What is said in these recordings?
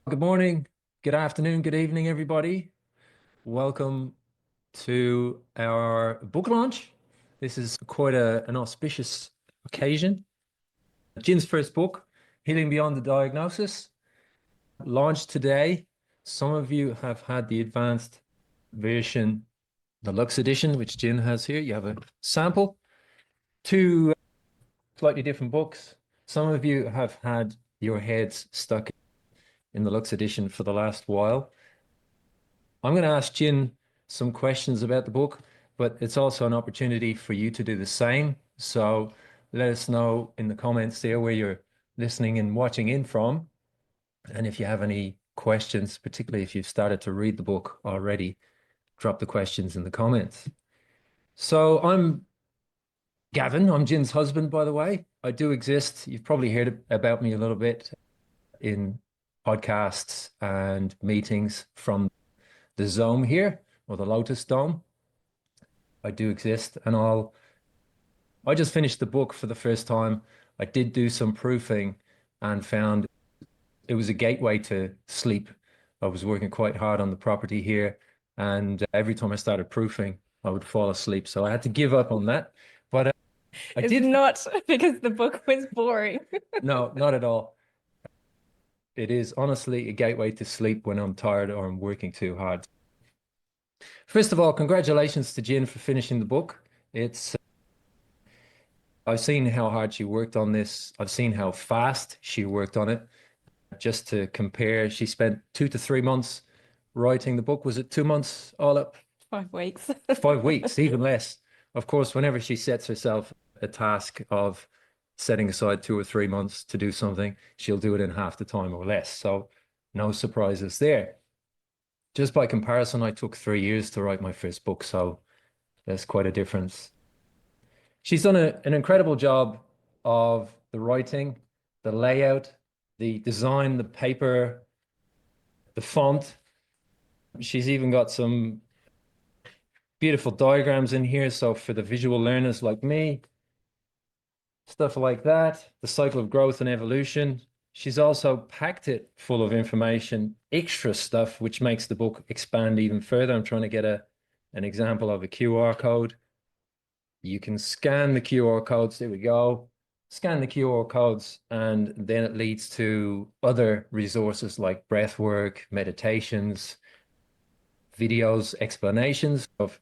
Good morning, good afternoon, good evening, everybody. Welcome to our book launch. This is quite an auspicious occasion. Jin's first book, Healing Beyond the Diagnosis, launched today. Some of you have had the advanced version, the Lux edition, which Jin has here. You have a sample. Two slightly different books. Some of you have had your heads stuck in the Lux edition for the last while. I'm going to ask Jin some questions about the book, but it's also an opportunity for you to do the same. So let us know in the comments there where you're listening and watching in from. And if you have any questions, particularly if you've started to read the book already, drop the questions in the comments. So I'm Gavin. I'm Jin's husband, by the way. I do exist. You've probably heard about me a little bit in podcasts and meetings from the Zome here, or the Lotus Dome. I do exist, and I just finished the book for the first time. I did do some proofing and found it was a gateway to sleep. I was working quite hard on the property here, and every time I started proofing, I would fall asleep. So I had to give up on that. But I It's did. not because the book was boring. No, not at all. It is honestly a gateway to sleep when I'm tired or I'm working too hard. First of all, congratulations to Jin for finishing the book. It's I've seen how hard she worked on this. I've seen how fast she worked on it. Just to compare, she spent 2 to 3 months writing the book. Was it 2 months all up? 5 weeks. 5 weeks, even less. Of course, whenever she sets herself a task of setting aside 2 or 3 months to do something, she'll do it in half the time or less. So no surprises there. Just by comparison, I took 3 years to write my first book, so there's quite a difference. She's done an incredible job of the writing, the layout, the design, the paper, the font. She's even got some beautiful diagrams in here. So for the visual learners like me, stuff like that, the cycle of growth and evolution. She's also packed it full of information, extra stuff, which makes the book expand even further. I'm trying to get an example of a QR code. You can scan the QR codes. There we go. Scan the QR codes, and then it leads to other resources like breath work, meditations, videos, explanations of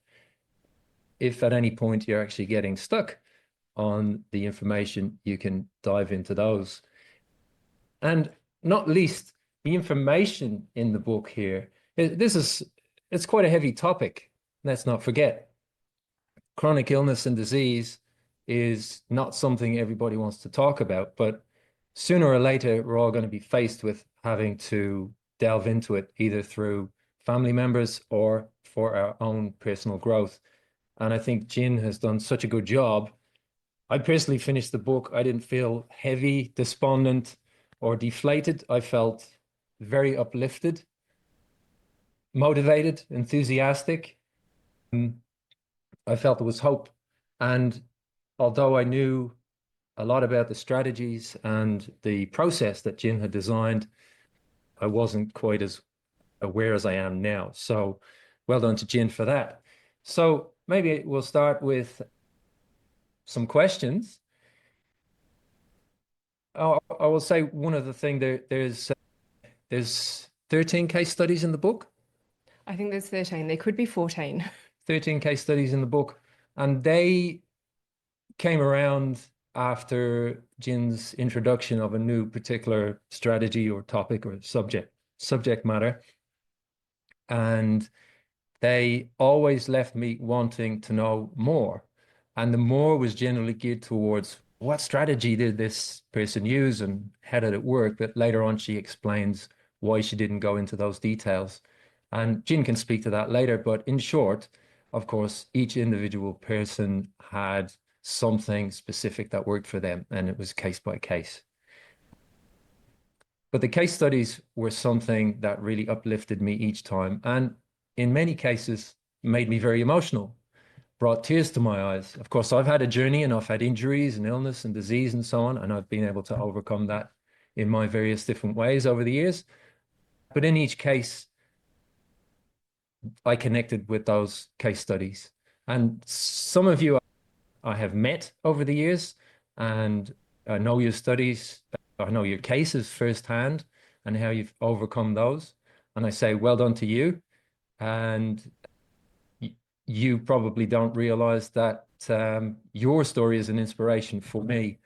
if at any point you're actually getting stuck on the information, you can dive into those. And not least, the information in the book here. It's quite a heavy topic. Let's not forget. Chronic illness and disease is not something everybody wants to talk about, but sooner or later, we're all going to be faced with having to delve into it, either through family members or for our own personal growth. And I think Jin has done such a good job. I personally finished the book. I didn't feel heavy, despondent, or deflated. I felt very uplifted, motivated, enthusiastic. I felt there was hope. And although I knew a lot about the strategies and the process that Jin had designed, I wasn't quite as aware as I am now. So well done to Jin for that. So maybe we'll start with some questions. I will say one other thing. There's 13 case studies in the book. I think there's 13. There could be 14. 13 case studies in the book, and they came around after Jin's introduction of a new particular strategy or topic or subject matter. And they always left me wanting to know more. And the more was generally geared towards what strategy did this person use and how did it work? But later on, she explains why she didn't go into those details. And Jin can speak to that later. But in short, of course, each individual person had something specific that worked for them, and it was case by case. But the case studies were something that really uplifted me each time, and in many cases made me very emotional, brought tears to my eyes. Of course, I've had a journey and I've had injuries and illness and disease and so on, and I've been able to overcome that in my various different ways over the years. But in each case, I connected with those case studies. And some of you I have met over the years, and I know your studies, I know your cases firsthand and how you've overcome those. And I say, well done to you. And you probably don't realize that your story is an inspiration for me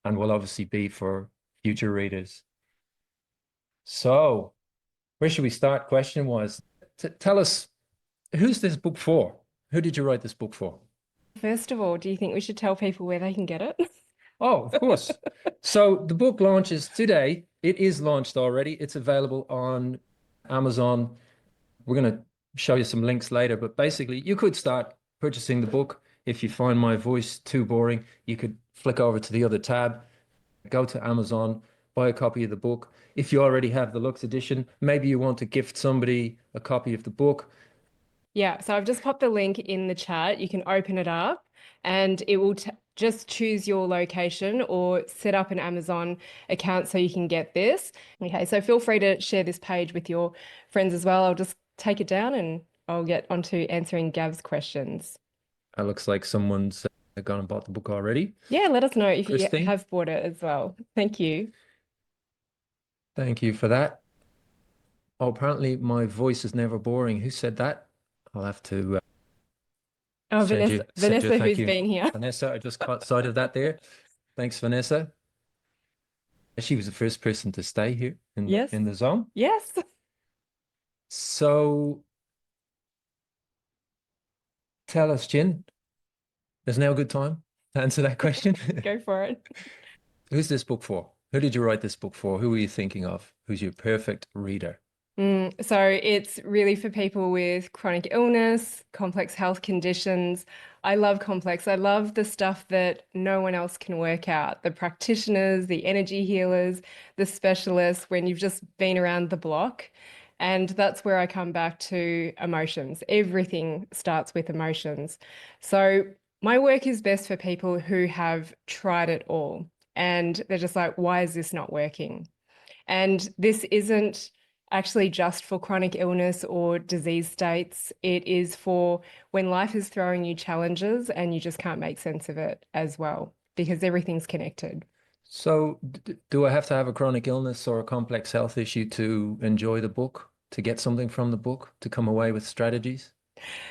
and will obviously be for future readers. So, where should we start? Question was, tell us, who's this book for? Who did you write this book for? First of all, do you think we should tell people where they can get it? Oh, of course. So the book launches today. It is launched already. It's available on Amazon. We're going to show you some links later, but basically you could start purchasing the book. If you find my voice too boring, you could flick over to the other tab, go to Amazon, buy a copy of the book. If you already have the Lux edition, maybe you want to gift somebody a copy of the book. Yeah, so I've just popped the link in the chat. You can open it up and it will just choose your location or set up an Amazon account so you can get this. Okay, so feel free to share this page with your friends as well. I'll just take it down and I'll get onto answering Gav's questions. It looks like someone's gone and bought the book already. Yeah, let us know if you Christine, have bought it as well. Thank you. thank you for that. Oh, apparently my voice is never boring. Who said that? I'll have to Oh, send you Vanessa, thank who's you. been here. Vanessa, I just caught sight of that there. Thanks, Vanessa. She was the first person to stay here Yes. in the zone. Yes. So tell us, Jin, is now a good time to answer that question? Go for it. Who's this book for? Who did you write this book for? Who are you thinking of? Who's your perfect reader? So it's really for people with chronic illness, complex health conditions. I love complex. I love the stuff that no one else can work out. The practitioners, the energy healers, the specialists, when you've just been around the block. And that's where I come back to emotions. Everything starts with emotions. So my work is best for people who have tried it all and they're just like, why is this not working? And this isn't actually just for chronic illness or disease states. It is for when life is throwing you challenges and you just can't make sense of it as well, because everything's connected. So do I have to have a chronic illness or a complex health issue to enjoy the book, to get something from the book, to come away with strategies?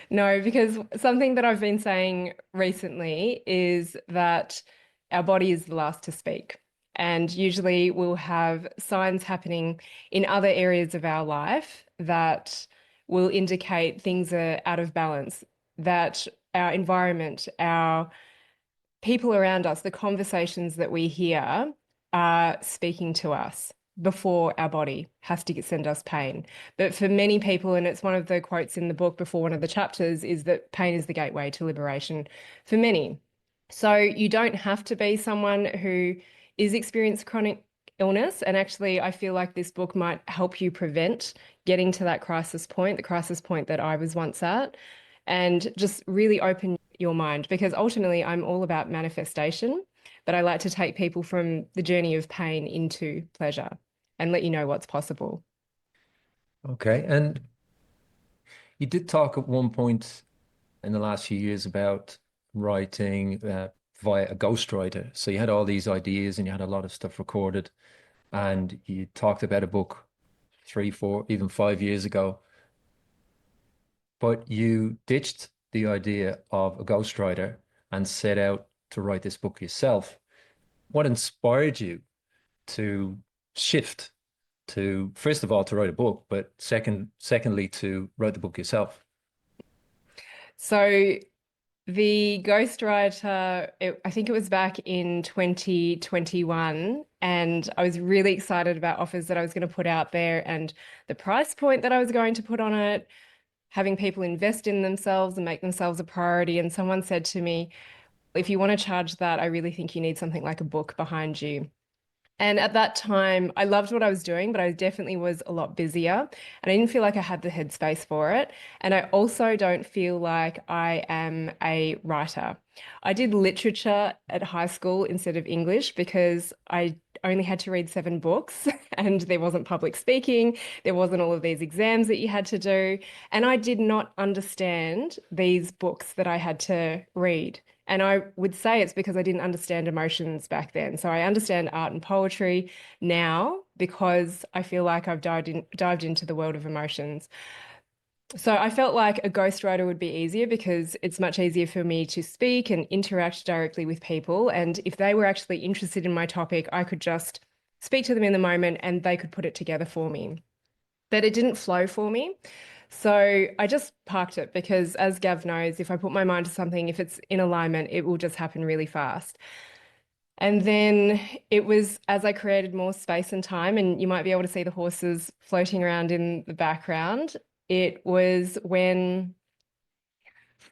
No, because something that I've been saying recently is that our body is the last to speak. And usually we'll have signs happening in other areas of our life that will indicate things are out of balance, that our environment, our people around us, the conversations that we hear are speaking to us before our body has to send us pain. But for many people, and it's one of the quotes in the book before one of the chapters, is that pain is the gateway to liberation for many. So you don't have to be someone who is experiencing chronic illness. And actually, I feel like this book might help you prevent getting to that crisis point, the crisis point that I was once at, and just really open your mind, because ultimately I'm all about manifestation, but I like to take people from the journey of pain into pleasure and let you know what's possible. Okay. And you did talk at one point in the last few years about writing via a ghostwriter. So you had all these ideas and you had a lot of stuff recorded, and you talked about a book 3, 4, even 5 years ago, but you ditched the idea of a ghostwriter and set out to write this book yourself. What inspired you to shift to, first of all, to write a book, but secondly, to write the book yourself? So the ghostwriter, I think it was back in 2021, and I was really excited about offers that I was going to put out there and the price point that I was going to put on it, having people invest in themselves and make themselves a priority. And someone said to me, if you want to charge that, I really think you need something like a book behind you. And at that time, I loved what I was doing, but I definitely was a lot busier and I didn't feel like I had the headspace for it. And I also don't feel like I am a writer. I did literature at high school instead of English because only had to read 7 books and there wasn't public speaking. There wasn't all of these exams that you had to do. And I did not understand these books that I had to read. And I would say it's because I didn't understand emotions back then. So I understand art and poetry now because I feel like I've dived into the world of emotions. So I felt like a ghostwriter would be easier because it's much easier for me to speak and interact directly with people. And if they were actually interested in my topic, I could just speak to them in the moment and they could put it together for me. But it didn't flow for me. So I just parked it because, as Gav knows, if I put my mind to something, if it's in alignment, it will just happen really fast. And then it was as I created more space and time, and you might be able to see the horses floating around in the background. It was when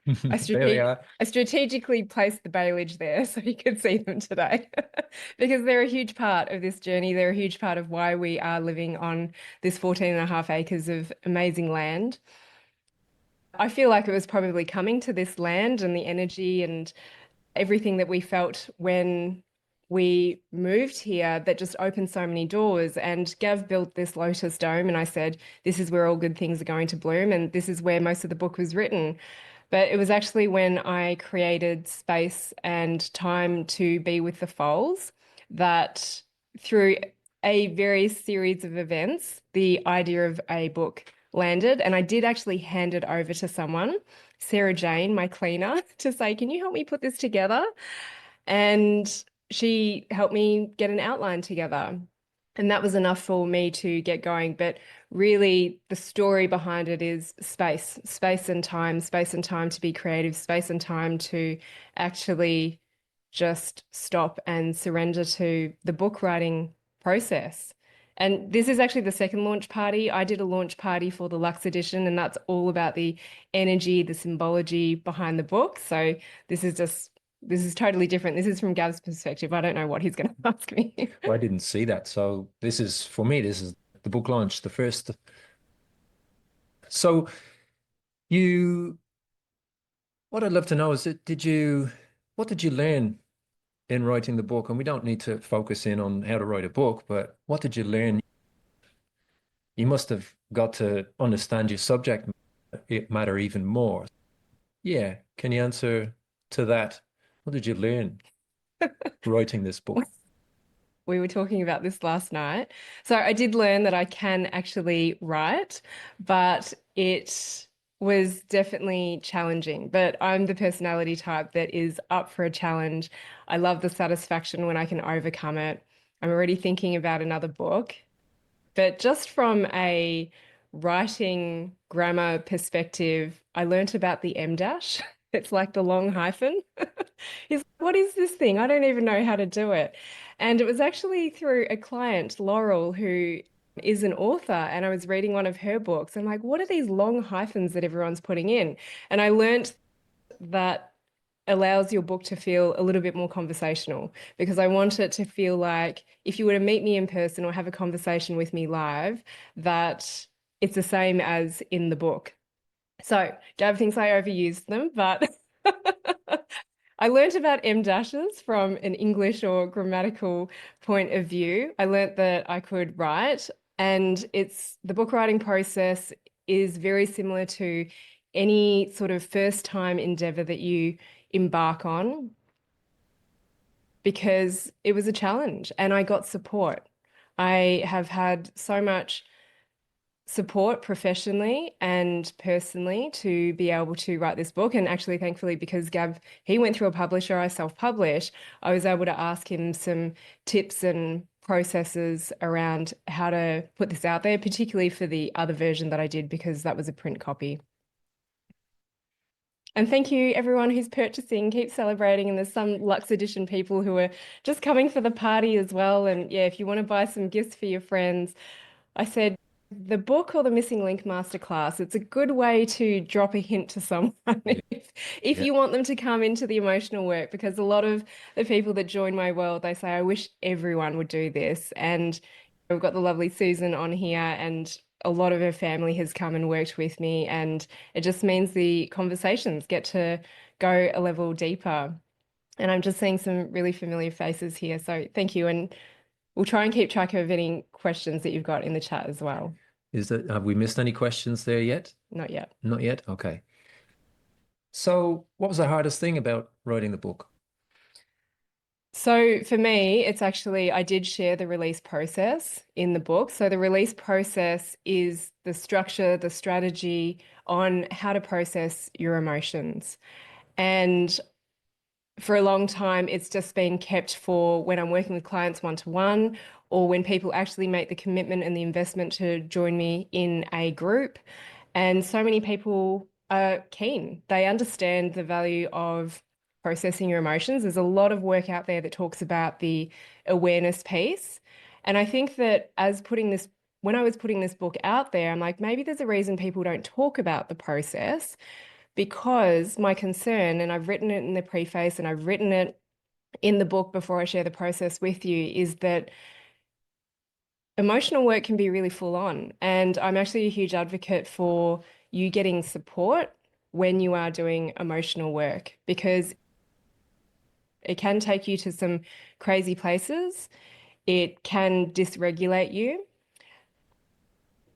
I, There we are. I strategically placed the bailage there so you could see them today because they're a huge part of this journey. They're a huge part of why we are living on this 14.5 acres of amazing land. I feel like it was probably coming to this land and the energy and everything that we felt when we moved here that just opened so many doors. And Gav built this lotus dome, and I said, this is where all good things are going to bloom, and this is where most of the book was written. But it was actually when I created space and time to be with the foals that through a various series of events, the idea of a book landed. And I did actually hand it over to someone, Sarah Jane, my cleaner, to say, can you help me put this together? And she helped me get an outline together. And that was enough for me to get going. But really, the story behind it is space and time to be creative, space and time to actually just stop and surrender to the book writing process. And this is actually the second launch party. I did a launch party for the Luxe edition, and that's all about the energy, the symbology behind the book. So this is totally different. This is from Gav's perspective. I don't know what he's going to ask me. I didn't see that. So this is, for me, this is the book launch, the first. So you, what I'd love to know is what did you learn in writing the book? And we don't need to focus in on how to write a book, but what did you learn? You must have got to understand your subject matter even more. Yeah. Can you answer to that? What did you learn writing this book? We were talking about this last night. So I did learn that I can actually write, but it was definitely challenging. But I'm the personality type that is up for a challenge. I love the satisfaction when I can overcome it. I'm already thinking about another book. But just from a writing grammar perspective, I learnt about the M dash. It's like the long hyphen. He's like, what is this thing? I don't even know how to do it. And it was actually through a client, Laurel, who is an author, and I was reading one of her books. I'm like, what are these long hyphens that everyone's putting in? And I learnt that allows your book to feel a little bit more conversational because I want it to feel like if you were to meet me in person or have a conversation with me live, that it's the same as in the book. So Gav thinks I overused them, but I learnt about M dashes from an English or grammatical point of view. I learnt that I could write, and the book writing process is very similar to any sort of first time endeavor that you embark on because it was a challenge and I got support. I have had so much support professionally and personally to be able to write this book. And actually, thankfully, because Gav, he went through a publisher, I self-published, I was able to ask him some tips and processes around how to put this out there, particularly for the other version that I did because that was a print copy. And thank you, everyone who's purchasing. Keep celebrating. And there's some Luxe Edition people who are just coming for the party as well. And yeah, if you want to buy some gifts for your friends, I said the book or the Missing Link Masterclass, it's a good way to drop a hint to someone if Yeah. you want them to come into the emotional work, because a lot of the people that join my world, they say, I wish everyone would do this. And we've got the lovely Susan on here, and a lot of her family has come and worked with me, and it just means the conversations get to go a level deeper. And I'm just seeing some really familiar faces here. So thank you. And we'll try and keep track of any questions that you've got in the chat as well. Have we missed any questions there yet? Not yet. Not yet? Okay. So what was the hardest thing about writing the book? So for me, it's actually, I did share the release process in the book. So the release process is the structure, the strategy on how to process your emotions. And for a long time, it's just been kept for when I'm working with clients one-to-one, or when people actually make the commitment and the investment to join me in a group. And so many people are keen. They understand the value of processing your emotions. There's a lot of work out there that talks about the awareness piece. And I think that when I was putting this book out there, I'm like, maybe there's a reason people don't talk about the process, because my concern, and I've written it in the preface and I've written it in the book before I share the process with you, is that emotional work can be really full on. And I'm actually a huge advocate for you getting support when you are doing emotional work, because it can take you to some crazy places. It can dysregulate you.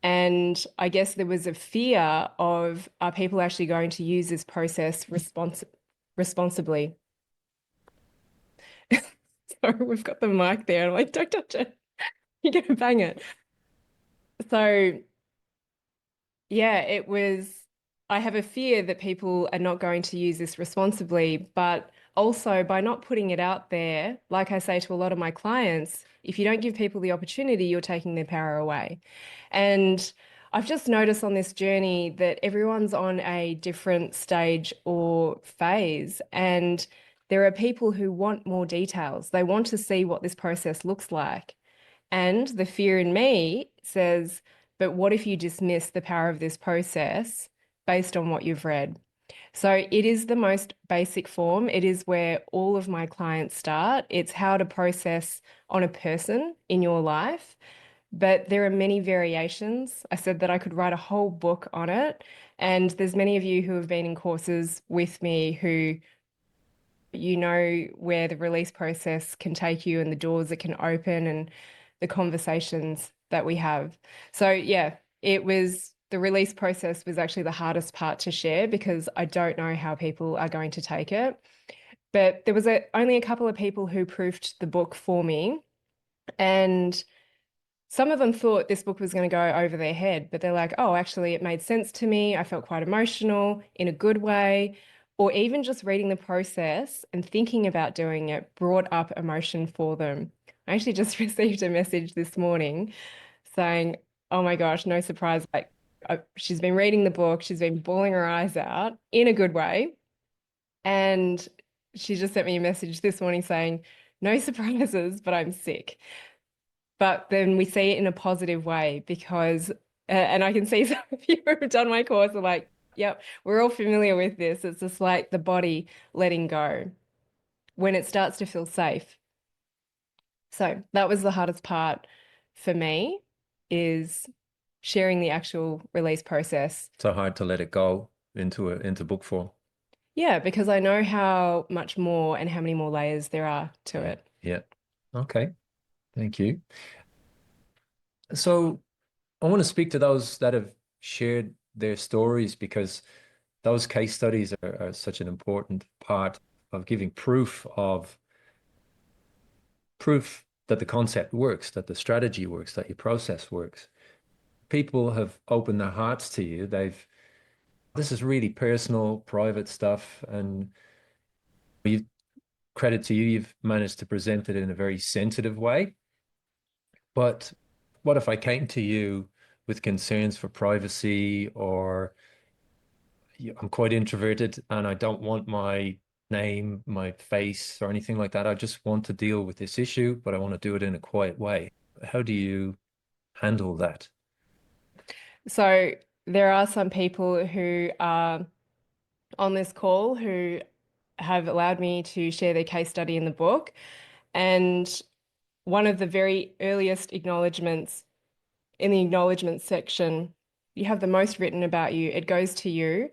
And I guess there was a fear of, are people actually going to use this process responsibly? Sorry, we've got the mic there. I'm like, don't touch it. You're going to bang it. So yeah, I have a fear that people are not going to use this responsibly, but also by not putting it out there, like I say to a lot of my clients, if you don't give people the opportunity, you're taking their power away. And I've just noticed on this journey that everyone's on a different stage or phase, and there are people who want more details. They want to see what this process looks like. And the fear in me says, but what if you dismiss the power of this process based on what you've read? So it is the most basic form. It is where all of my clients start. It's how to process on a person in your life. But there are many variations. I said that I could write a whole book on it. And there's many of you who have been in courses with me who where the release process can take you and the doors it can open and the conversations that we have. So yeah, the release process was actually the hardest part to share, because I don't know how people are going to take it. But there was only a couple of people who proofed the book for me, and some of them thought this book was going to go over their head, but they're like, oh, actually, it made sense to me. I felt quite emotional in a good way. Or even just reading the process and thinking about doing it brought up emotion for them. I actually just received a message this morning saying, oh my gosh, no surprise. Like, she's been reading the book, she's been bawling her eyes out in a good way. And she just sent me a message this morning saying, no surprises, but I'm sick. But then we see it in a positive way, because, and I can see some of you who have done my course are like, yep, we're all familiar with this. It's just like the body letting go when it starts to feel safe. So that was the hardest part for me, is sharing the actual release process. So hard to let it go into book form. Yeah, because I know how much more and how many more layers there are to it. Yeah. Okay. Thank you. So I want to speak to those that have shared their stories, because those case studies are such an important part of giving proof that the concept works, that the strategy works, that your process works. People have opened their hearts to you. This is really personal, private stuff, and you credit to you, you've managed to present it in a very sensitive way. But what if I came to you with concerns for privacy, or I'm quite introverted and I don't want my name, my face, or anything like that. I just want to deal with this issue, but I want to do it in a quiet way. How do you handle that? So there are some people who are on this call who have allowed me to share their case study in the book. And one of the very earliest acknowledgements in the acknowledgement section, you have the most written about you. It goes to you,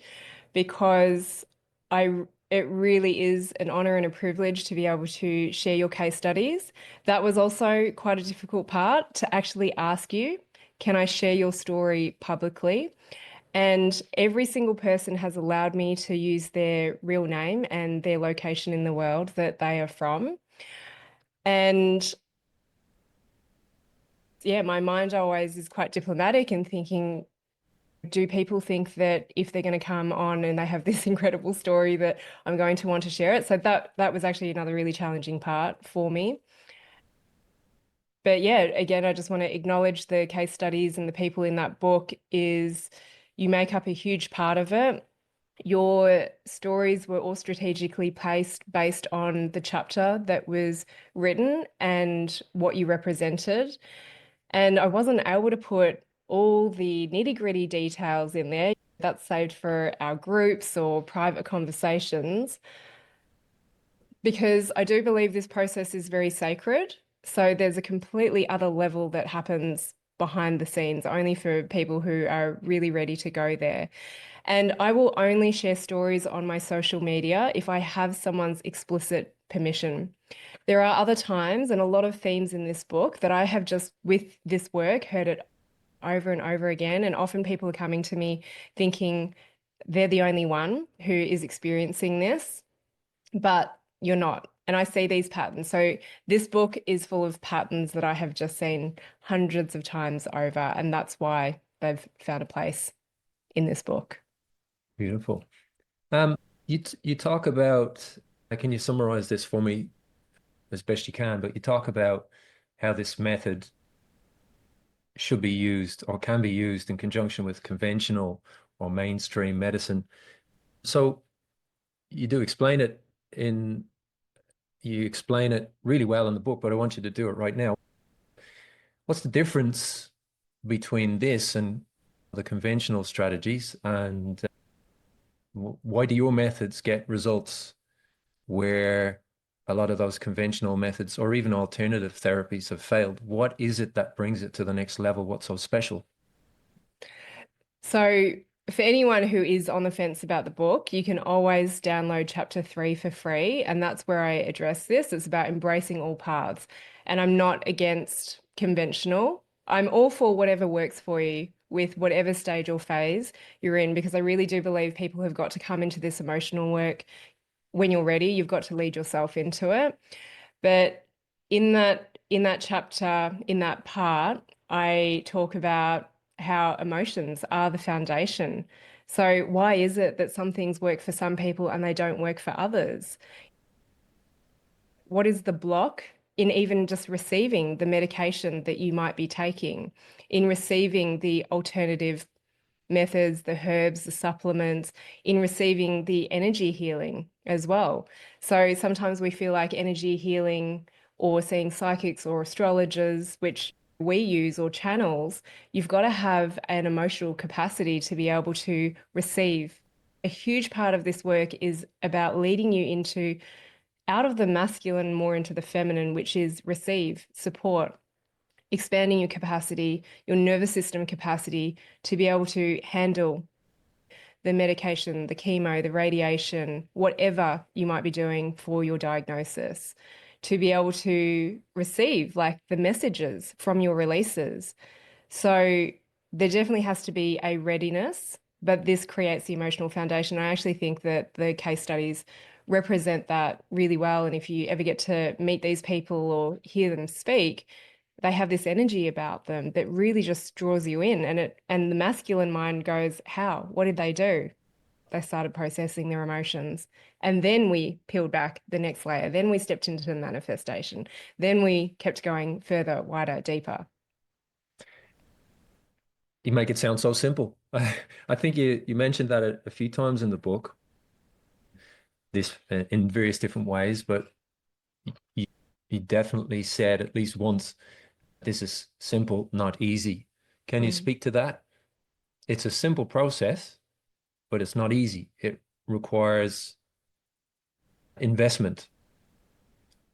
because I It really is an honor and a privilege to be able to share your case studies. That was also quite a difficult part to actually ask you, can I share your story publicly? And every single person has allowed me to use their real name and their location in the world that they are from. And yeah, my mind always is quite diplomatic and thinking, do people think that if they're going to come on and they have this incredible story that I'm going to want to share it? So that was actually another really challenging part for me. But yeah, again, I just want to acknowledge the case studies and the people in that book is you make up a huge part of it. Your stories were all strategically placed based on the chapter that was written and what you represented. And I wasn't able to put all the nitty-gritty details in there. That's saved for our groups or private conversations because I do believe this process is very sacred. So there's a completely other level that happens behind the scenes, only for people who are really ready to go there. And I will only share stories on my social media if I have someone's explicit permission. There are other times and a lot of themes in this book that I have just, with this work, heard it over and over again. And often people are coming to me thinking they're the only one who is experiencing this, but you're not. And I see these patterns. So this book is full of patterns that I have just seen hundreds of times over. And that's why they've found a place in this book. Beautiful. You talk about, can you summarize this for me as best you can? But you talk about how this method should be used or can be used in conjunction with conventional or mainstream medicine. So you do explain it in, you explain it really well in the book, but I want you to do it right now. What's the difference between this and the conventional strategies, and why do your methods get results where a lot of those conventional methods or even alternative therapies have failed? What is it that brings it to the next level? What's so special? So, for anyone who is on the fence about the book, you can always download chapter 3 for free. And that's where I address this. It's about embracing all paths. And I'm not against conventional. I'm all for whatever works for you with whatever stage or phase you're in, because I really do believe people have got to come into this emotional work when you're ready. You've got to lead yourself into it. But in that chapter, in that part, I talk about how emotions are the foundation. So why is it that some things work for some people and they don't work for others? What is the block in even just receiving the medication that you might be taking, in receiving the alternative methods, the herbs, the supplements, in receiving the energy healing as well? So sometimes we feel like energy healing or seeing psychics or astrologers, which we use, or channels, you've got to have an emotional capacity to be able to receive. A huge part of this work is about leading you into out of the masculine, more into the feminine, which is receive, support, expanding your capacity, your nervous system capacity to be able to handle the medication, the chemo, the radiation, whatever you might be doing for your diagnosis, to be able to receive like the messages from your releases. So there definitely has to be a readiness, but this creates the emotional foundation. I actually think that the case studies represent that really well. And if you ever get to meet these people or hear them speak, they have this energy about them that really just draws you in. And the masculine mind goes, how? What did they do? They started processing their emotions. And then we peeled back the next layer. Then we stepped into the manifestation. Then we kept going further, wider, deeper. You make it sound so simple. I think you mentioned that a few times in the book, this in various different ways, but you, you definitely said at least once, this is simple, not easy. Can you Mm. speak to that? It's a simple process, but it's not easy. It requires investment.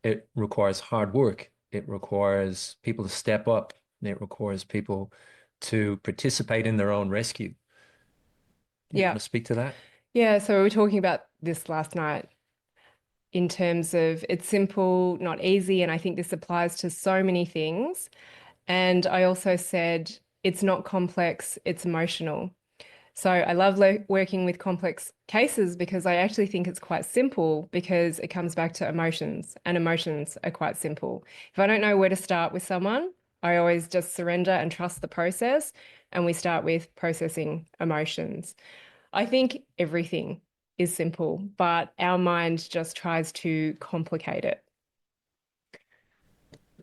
It requires hard work. It requires people to step up. It requires people to participate in their own rescue. You want Yeah. to speak to that? Yeah, so we were talking about this last night in terms of it's simple, not easy. And I think this applies to so many things. And I also said it's not complex, it's emotional. So I love working with complex cases because I actually think it's quite simple because it comes back to emotions, and emotions are quite simple. If I don't know where to start with someone, I always just surrender and trust the process, and we start with processing emotions. I think everything is simple, but our mind just tries to complicate it.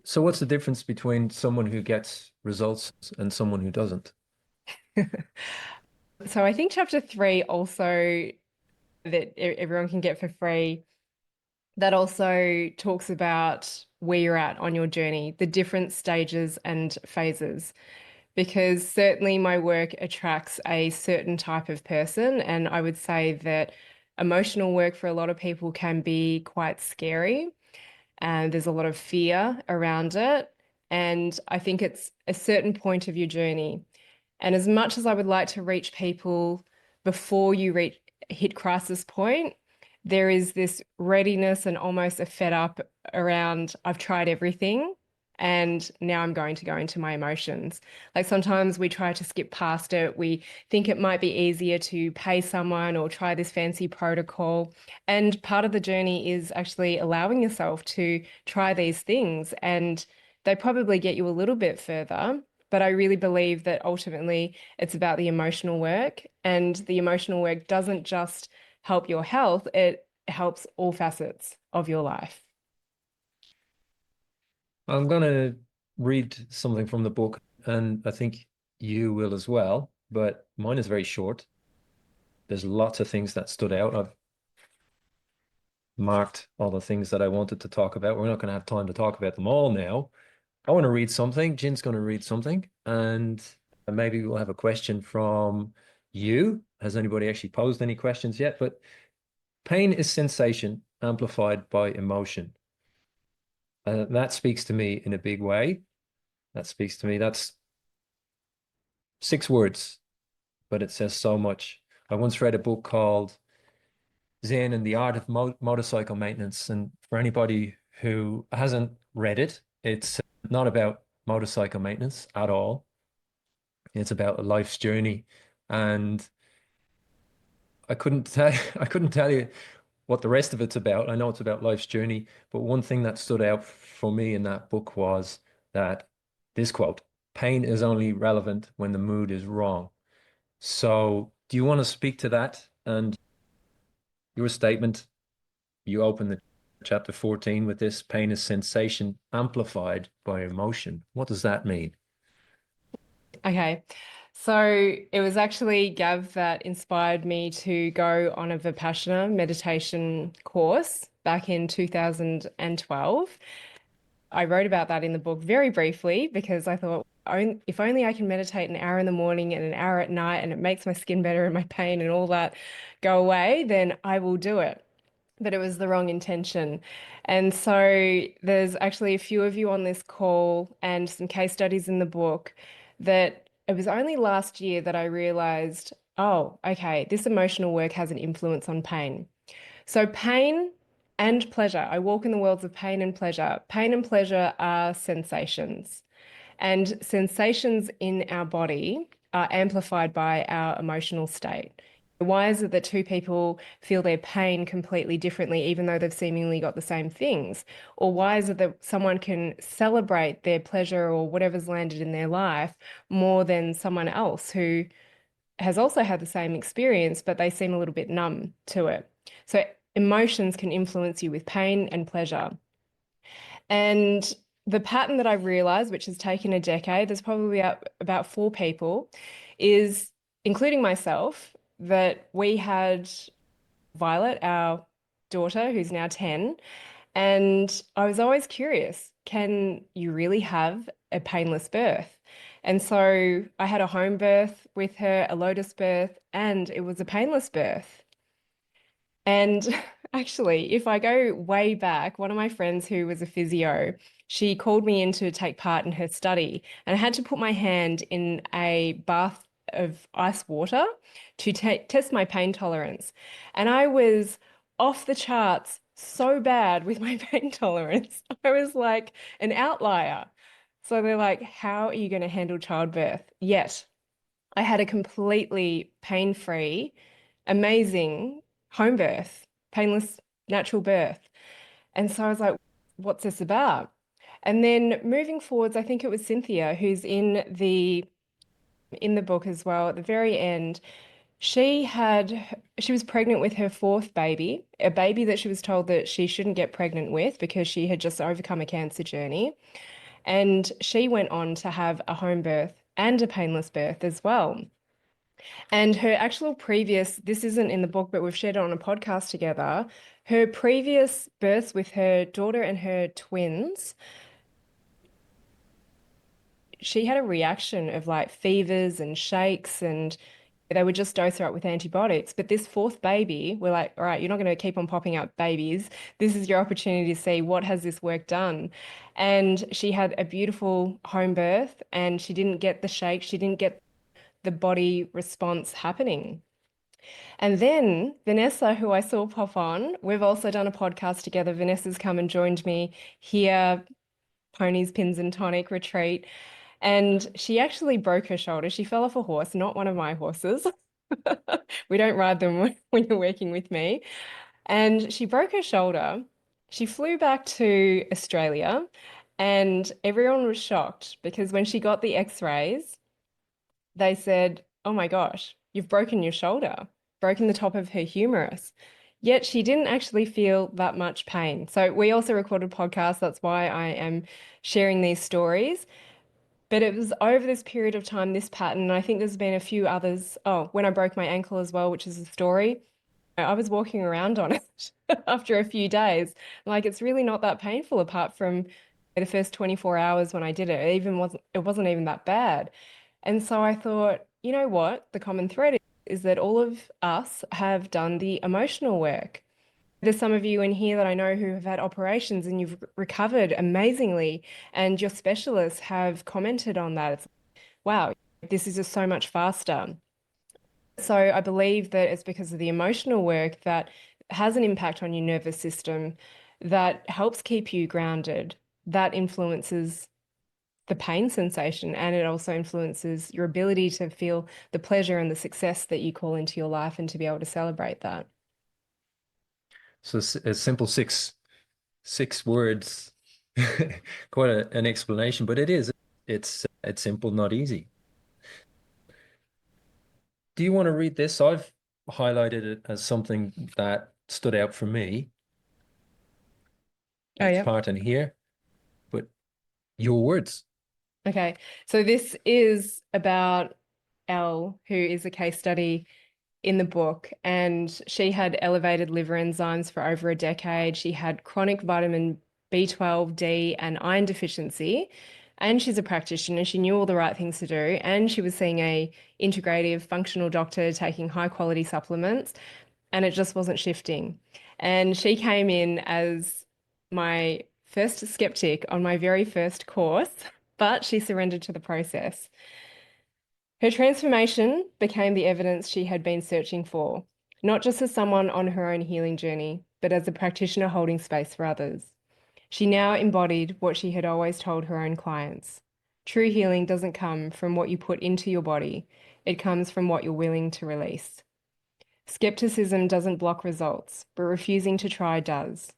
So what's the difference between someone who gets results and someone who doesn't? So I think chapter 3 also that everyone can get for free, that also talks about where you're at on your journey, the different stages and phases. Because certainly my work attracts a certain type of person. And I would say that emotional work for a lot of people can be quite scary. And there's a lot of fear around it. And I think it's a certain point of your journey. And as much as I would like to reach people before you hit crisis point, there is this readiness and almost a fed up around I've tried everything and now I'm going to go into my emotions. Like sometimes we try to skip past it. We think it might be easier to pay someone or try this fancy protocol. And part of the journey is actually allowing yourself to try these things. And they probably get you a little bit further. But I really believe that ultimately it's about the emotional work, and the emotional work doesn't just help your health, it helps all facets of your life. I'm going to read something from the book, and I think you will as well, but mine is very short. There's lots of things that stood out. I've marked all the things that I wanted to talk about. We're not going to have time to talk about them all now. I want to read something. Jin's going to read something, and maybe we'll have a question from you. Has anybody actually posed any questions yet? But pain is sensation amplified by emotion. That speaks to me in a big way. That speaks to me. That's 6 words, but it says so much. I once read a book called Zen and the Art of Motorcycle Maintenance. And for anybody who hasn't read it, it's not about motorcycle maintenance at all. It's about a life's journey. And I couldn't tell you what the rest of it's about. I know it's about life's journey, but one thing that stood out for me in that book was that this quote, pain is only relevant when the mood is wrong. So, do you want to speak to that and your statement? You open the chapter 14 with this pain is sensation amplified by emotion. What does that mean? Okay. So it was actually Gav that inspired me to go on a Vipassana meditation course back in 2012. I wrote about that in the book very briefly because I thought, if only I can meditate an hour in the morning and an hour at night and it makes my skin better and my pain and all that go away, then I will do it. But it was the wrong intention. And so there's actually a few of you on this call and some case studies in the book that it was only last year that I realized, oh, okay, this emotional work has an influence on pain. So pain and pleasure. I walk in the worlds of pain and pleasure. Pain and pleasure are sensations. And sensations in our body are amplified by our emotional state. Why is it that two people feel their pain completely differently, even though they've seemingly got the same things? Or why is it that someone can celebrate their pleasure or whatever's landed in their life more than someone else who has also had the same experience, but they seem a little bit numb to it? So emotions can influence you with pain and pleasure. And the pattern that I've realized, which has taken a decade, there's probably about 4 people, is including myself, that we had Violet, our daughter, who's now 10, and I was always curious, can you really have a painless birth? And so I had a home birth with her, a Lotus birth, and it was a painless birth. And actually, if I go way back, one of my friends who was a physio, she called me in to take part in her study, and I had to put my hand in a bath of ice water to test my pain tolerance. And I was off the charts so bad with my pain tolerance. I was like an outlier. So they're like, how are you going to handle childbirth? Yet I had a completely pain-free, amazing home birth, painless natural birth. And so I was like, what's this about? And then moving forwards, I think it was Cynthia who's in the book as well. At the very end, she was pregnant with her fourth baby, a baby that she was told that she shouldn't get pregnant with because she had just overcome a cancer journey. And she went on to have a home birth and a painless birth as well. And her actual previous, this isn't in the book, but we've shared it on a podcast together. Her previous births with her daughter and her twins, she had a reaction of like fevers and shakes, and they would just dose her up with antibiotics. But this fourth baby, we're like, all right, you're not going to keep on popping out babies. This is your opportunity to see what has this work done. And she had a beautiful home birth, and she didn't get the shake. She didn't get the body response happening. And then Vanessa, who I saw pop on, we've also done a podcast together. Vanessa's come and joined me here, Ponies, Pins and Tonic retreat. And she actually broke her shoulder. She fell off a horse, not one of my horses. We don't ride them when you're working with me. And she broke her shoulder. She flew back to Australia, and everyone was shocked because when she got the x-rays, they said, oh my gosh, you've broken your shoulder, broken the top of her humerus. Yet she didn't actually feel that much pain. So we also recorded podcasts. That's why I am sharing these stories. But it was over this period of time, this pattern, and I think there's been a few others. Oh, when I broke my ankle as well, which is a story, I was walking around on it after a few days. Like it's really not that painful apart from the first 24 hours when I did it. It wasn't even that bad. And so I thought, you know what? The common thread is that all of us have done the emotional work. There's some of you in here that I know who have had operations and you've recovered amazingly, and your specialists have commented on that. It's, wow, this is just so much faster. So I believe that it's because of the emotional work that has an impact on your nervous system that helps keep you grounded, that influences the pain sensation, and it also influences your ability to feel the pleasure and the success that you call into your life and to be able to celebrate that. So a simple six words, quite an explanation, but it's simple, not easy. Do you want to read this? I've highlighted it as something that stood out for me. Oh, It's yeah. part in here, but your words. Okay. So this is about Elle, who is a case study in the book, and she had elevated liver enzymes for over a decade. She had chronic vitamin B12, D, and iron deficiency. And she's a practitioner. She knew all the right things to do. And she was seeing a integrative functional doctor taking high quality supplements, and it just wasn't shifting. And she came in as my first skeptic on my very first course, but she surrendered to the process. Her transformation became the evidence she had been searching for, not just as someone on her own healing journey, but as a practitioner holding space for others. She now embodied what she had always told her own clients. True healing doesn't come from what you put into your body, it comes from what you're willing to release. Skepticism doesn't block results, but refusing to try does.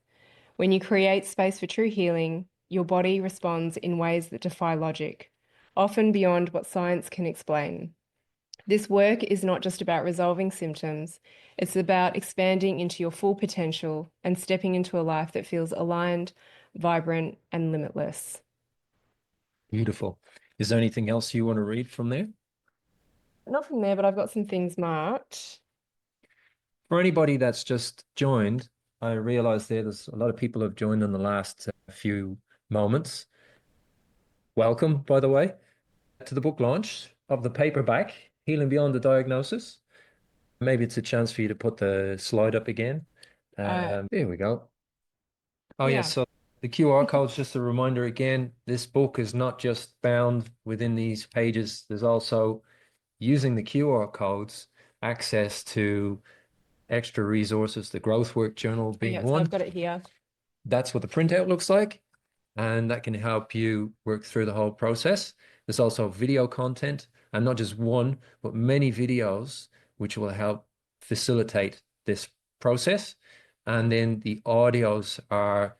When you create space for true healing, your body responds in ways that defy logic, often beyond what science can explain. This work is not just about resolving symptoms, it's about expanding into your full potential and stepping into a life that feels aligned, vibrant, and limitless. Beautiful. Is there anything else you want to read from there? Not from there, but I've got some things marked. For anybody that's just joined, I realize there's a lot of people have joined in the last few moments. Welcome, by the way, to the book launch of the paperback, Healing Beyond the Diagnosis. Maybe it's a chance for you to put the slide up again. There we go. Oh, yes. Yeah. So the QR code's just a reminder again, this book is not just bound within these pages. There's also using the QR codes, access to extra resources, the growth work journal Oh, being yeah, so I've one. got it here. That's what the printout looks like, and that can help you work through the whole process. There's also video content, and not just one, but many videos, which will help facilitate this process. And then the audios are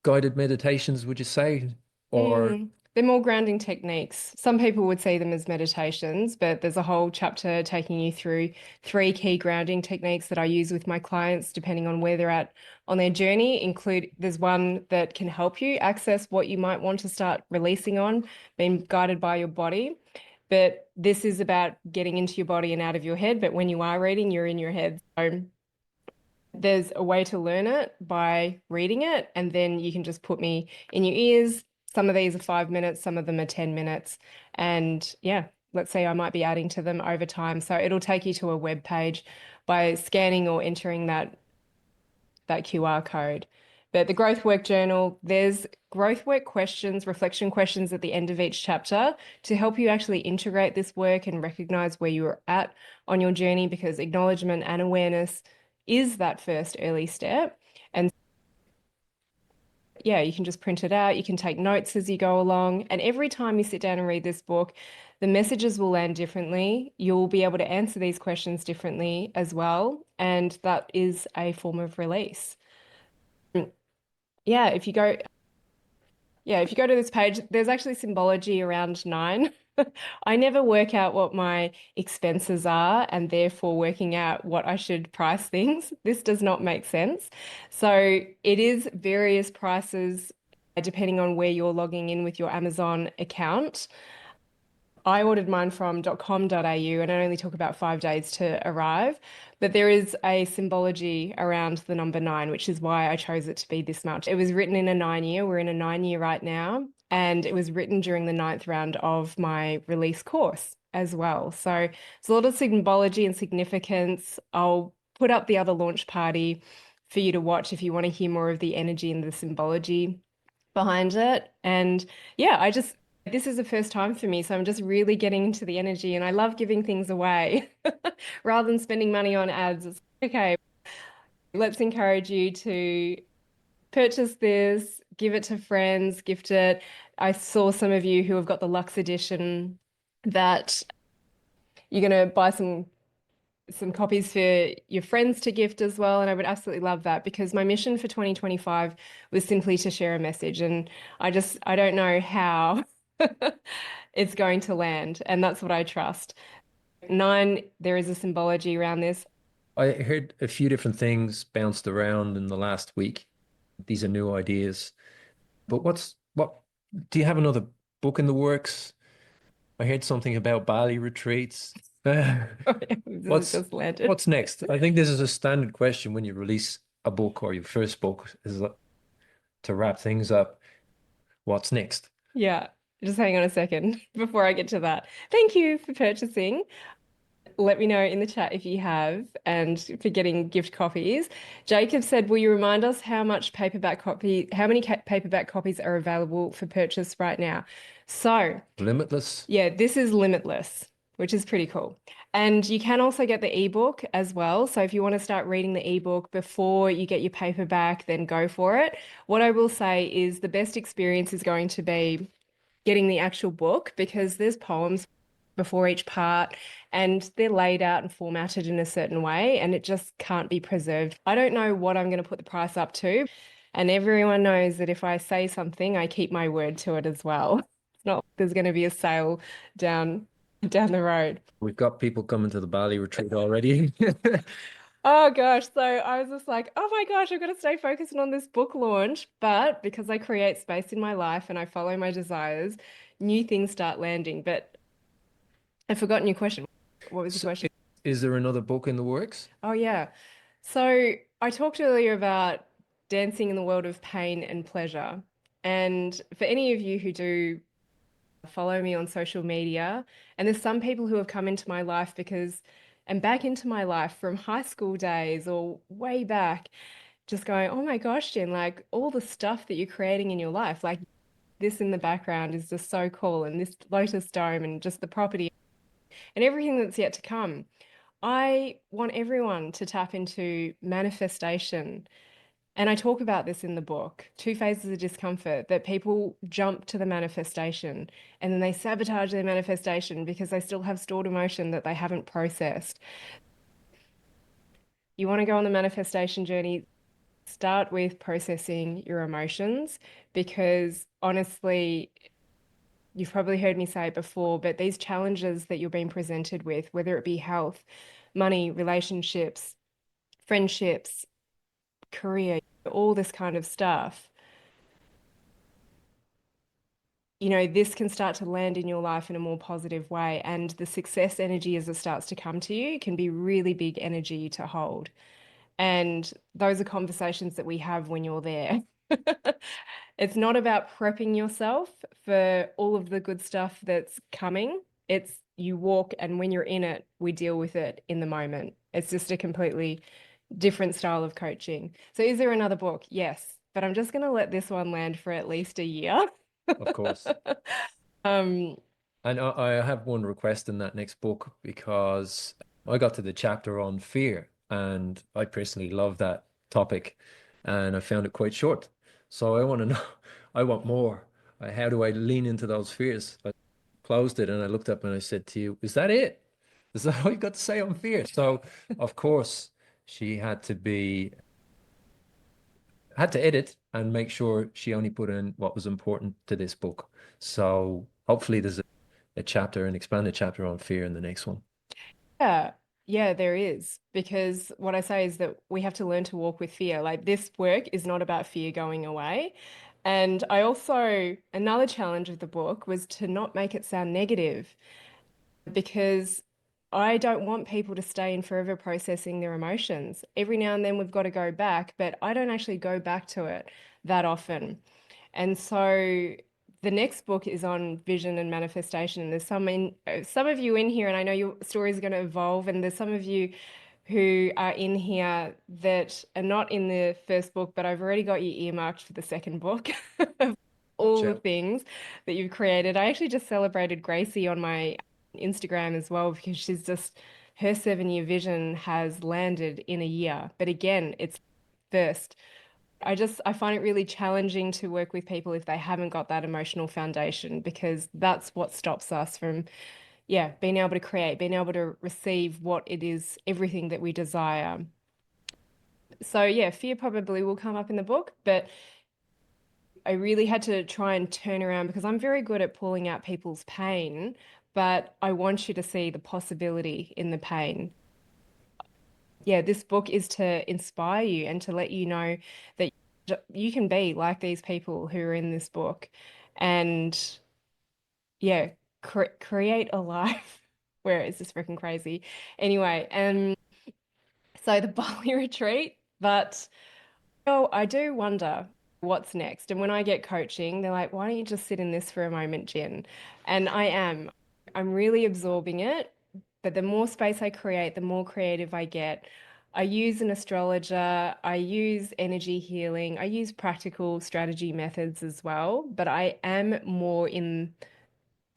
guided meditations, would you say? Or They're more grounding techniques. Some people would see them as meditations, but there's a whole chapter taking you through 3 key grounding techniques that I use with my clients, depending on where they're at on their journey. There's one that can help you access what you might want to start releasing on, being guided by your body. But this is about getting into your body and out of your head. But when you are reading, you're in your head. So there's a way to learn it by reading it, and then you can just put me in your ears. Some of these are 5 minutes, some of them are 10 minutes. And yeah, let's say I might be adding to them over time. So it'll take you to a web page by scanning or entering that QR code. But the growth work journal, there's growth work questions, reflection questions at the end of each chapter to help you actually integrate this work and recognize where you're at on your journey, because acknowledgement and awareness is that first early step. And yeah, you can just print it out. You can take notes as you go along. And every time you sit down and read this book, the messages will land differently. You'll be able to answer these questions differently as well. And that is a form of release. Yeah, if you go to this page, there's actually symbology around 9. I never work out what my expenses are and therefore working out what I should price things. This does not make sense. So it is various prices depending on where you're logging in with your Amazon account. I ordered mine from .com.au and it only took about 5 days to arrive. But there is a symbology around the number 9, which is why I chose it to be this much. It was written in a 9-year. We're in a 9-year right now. And it was written during the 9th round of my release course as well. So there's a lot of symbology and significance. I'll put up the other launch party for you to watch if you want to hear more of the energy and the symbology behind it. And yeah, this is the first time for me, so I'm just really getting into the energy, and I love giving things away rather than spending money on ads. It's okay. Let's encourage you to purchase this, give it to friends, gift it. I saw some of you who have got the luxe edition that you're going to buy some copies for your friends to gift as well. And I would absolutely love that, because my mission for 2025 was simply to share a message. And I don't know how it's going to land. And that's what I trust. 9, there is a symbology around this. I heard a few different things bounced around in the last week. These are new ideas. But what do you have another book in the works? I heard something about Bali retreats. This has What's just landed. what's next? I think this is a standard question when you release a book or your first book, is to wrap things up. What's next? Yeah. Just hang on a second before I get to that. Thank you for purchasing. Let me know in the chat if you have, and for getting gift copies. Jacob said, will you remind us how many paperback copies are available for purchase right now? So Limitless. yeah, this is limitless, which is pretty cool. And you can also get the ebook as well. So if you want to start reading the ebook before you get your paperback, then go for it. What I will say is the best experience is going to be getting the actual book, because there's poems before each part and they're laid out and formatted in a certain way, and it just can't be preserved. I don't know what I'm going to put the price up to. And everyone knows that if I say something, I keep my word to it as well. It's not like there's going to be a sale down the road. We've got people coming to the Bali retreat already. Oh gosh, so I was just like, oh my gosh, I've got to stay focused on this book launch. But because I create space in my life and I follow my desires, new things start landing. But I've forgotten your question. What was the So, question? is there another book in the works? Oh yeah. So I talked earlier about dancing in the world of pain and pleasure. And for any of you who do follow me on social media, and there's some people who have come into my life and back into my life from high school days or way back, just going, oh my gosh, Jen, like all the stuff that you're creating in your life, like this in the background is just so cool. And this lotus dome and just the property. and everything that's yet to come. I want everyone to tap into manifestation. And I talk about this in the book, two phases of discomfort, that people jump to the manifestation and then they sabotage their manifestation because they still have stored emotion that they haven't processed. You want to go on the manifestation journey, start with processing your emotions because honestly, you've probably heard me say it before, but these challenges that you're being presented with, whether it be health, money, relationships, friendships, career, all this kind of stuff, this can start to land in your life in a more positive way. And the success energy as it starts to come to you can be really big energy to hold. And those are conversations that we have when you're there. It's not about prepping yourself for all of the good stuff that's coming. It's you walk, and when you're in it, we deal with it in the moment. It's just a completely different style of coaching. So, is there another book? Yes, but I'm just going to let this one land for at least a year. Of course. Um, And I have one request in that next book because I got to the chapter on fear and I personally love that topic and I found it quite short. So I want to know, I want more. How do I lean into those fears? I closed it and I looked up and I said to you, is that it? Is that all you got to say on fear? So of course she had to edit and make sure she only put in what was important to this book. So hopefully there's a chapter, an expanded chapter on fear in the next one. Yeah, yeah, there is. Because what I say is that we have to learn to walk with fear. Like this work is not about fear going away. And I also, another challenge of the book was to not make it sound negative because I don't want people to stay in forever processing their emotions. Every now and then we've got to go back, but I don't actually go back to it that often. And so the next book is on vision and manifestation. And there's some of you in here, and I know your story is going to evolve. And there's some of you who are in here that are not in the first book, but I've already got you earmarked for the second book of all the Sure. things that you've created. I actually just celebrated Gracie on my Instagram as well because she's just her 7-year vision has landed in a year. But again, it's first. I find it really challenging to work with people if they haven't got that emotional foundation because that's what stops us from, yeah, being able to create, being able to receive what it is, everything that we desire. So yeah, fear probably will come up in the book, but I really had to try and turn around because I'm very good at pulling out people's pain, but I want you to see the possibility in the pain. Yeah, this book is to inspire you and to let you know that you can be like these people who are in this book and yeah, create a life where it's just freaking crazy. Anyway, so the Bali retreat, but oh, I do wonder what's next. And when I get coaching, they're like, why don't you just sit in this for a moment, Jen? And I am. I'm really absorbing it. But the more space I create, the more creative I get. I use an astrologer, I use energy healing, I use practical strategy methods as well. But I am more in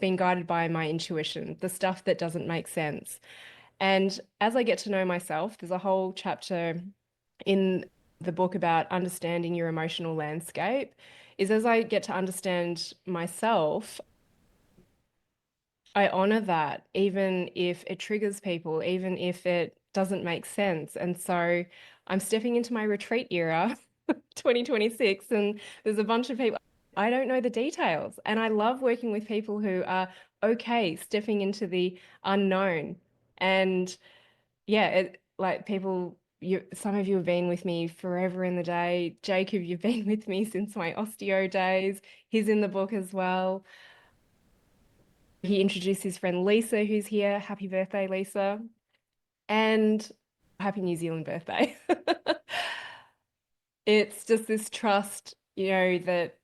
being guided by my intuition, the stuff that doesn't make sense. And as I get to know myself, there's a whole chapter in the book about understanding your emotional landscape. Is as I get to understand myself, I honor that, even if it triggers people, even if it doesn't make sense. And so I'm stepping into my retreat era, 2026, and there's a bunch of people. I don't know the details. And I love working with people who are okay stepping into the unknown. And yeah, like people, some of you have been with me forever in the day. Jacob, you've been with me since my osteo days. He's in the book as well. He introduced his friend Lisa, who's here. Happy birthday, Lisa. And happy New Zealand birthday. It's just this trust, that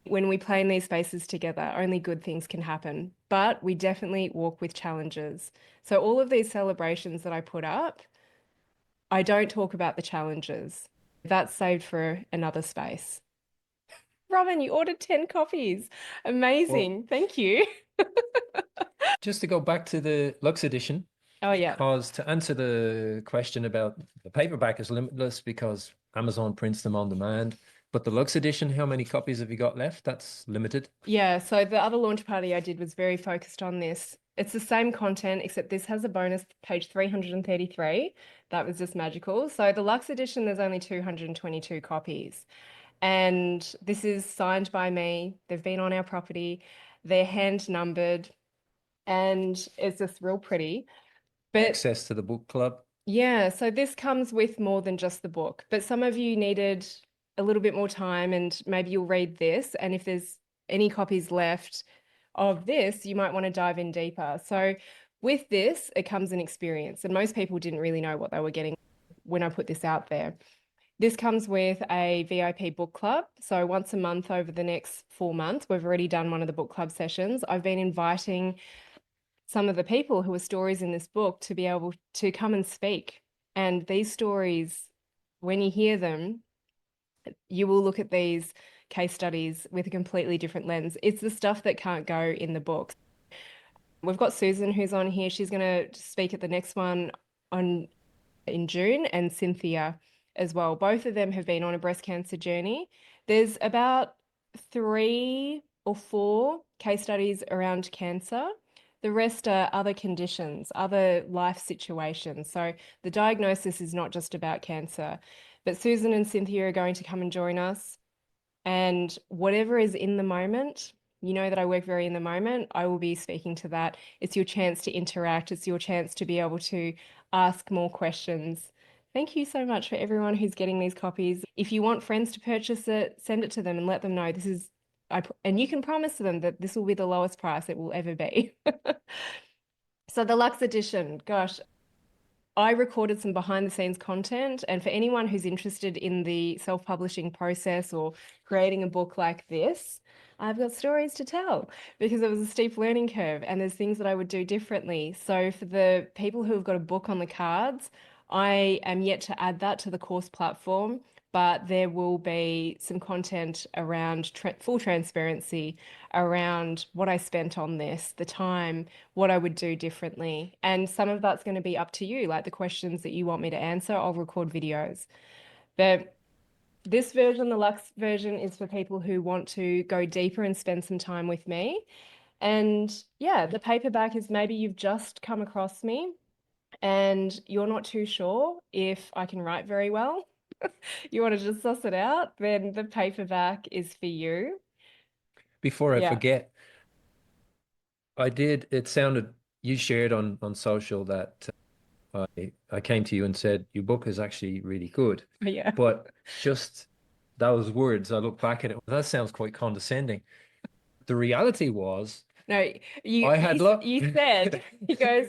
when we play in these spaces together, only good things can happen. But we definitely walk with challenges. So all of these celebrations that I put up, I don't talk about the challenges. That's saved for another space. Robin, you ordered 10 coffees. Well, Amazing. Thank you. Just to go back to the Lux edition, Oh, yeah. because to answer the question about the paperback is limitless because Amazon prints them on demand. But the Lux edition, how many copies have you got left? That's limited. Yeah, so the other launch party I did was very focused on this. It's the same content, except this has a bonus page 333. That was just magical. So the Lux edition, there's only 222 copies. And this is signed by me. They've been on our property. They're hand numbered and it's just real pretty. But Access to the book club. yeah, so this comes with more than just the book, but some of you needed a little bit more time and maybe you'll read this. And if there's any copies left of this, you might want to dive in deeper. So with this, it comes an experience. And most people didn't really know what they were getting when I put this out there. This comes with a VIP book club. So once a month over the next 4 months, we've already done one of the book club sessions. I've been inviting some of the people who are stories in this book to be able to come and speak. And these stories, when you hear them, you will look at these case studies with a completely different lens. It's the stuff that can't go in the books. We've got Susan who's on here. She's going to speak at the next one on in June, and Cynthia as well. Both of them have been on a breast cancer journey. There's about 3 or 4 case studies around cancer. The rest are other conditions, other life situations. So the diagnosis is not just about cancer. But Susan and Cynthia are going to come and join us. And whatever is in the moment, you know that I work very in the moment. I will be speaking to that. It's your chance to interact. It's your chance to be able to ask more questions. Thank you so much for everyone who's getting these copies. If you want friends to purchase it, send it to them and let them know this is, and you can promise them that this will be the lowest price it will ever be. So the Lux edition, gosh, I recorded some behind the scenes content. And for anyone who's interested in the self-publishing process or creating a book like this, I've got stories to tell because it was a steep learning curve and there's things that I would do differently. So for the people who have got a book on the cards, I am yet to add that to the course platform, but there will be some content around full transparency around what I spent on this, the time, what I would do differently. And some of that's going to be up to you, like the questions that you want me to answer, I'll record videos. But this version, the Lux version, is for people who want to go deeper and spend some time with me. And yeah, the paperback is maybe you've just come across me and you're not too sure if I can write very well. You want to just suss it out, then the paperback is for you. Before I Yeah. forget, it sounded, you shared on social that I came to you and said, your book is actually really good. Yeah. But just those words, I look back at it, that sounds quite condescending. The reality was, No, I had luck. you said, he goes,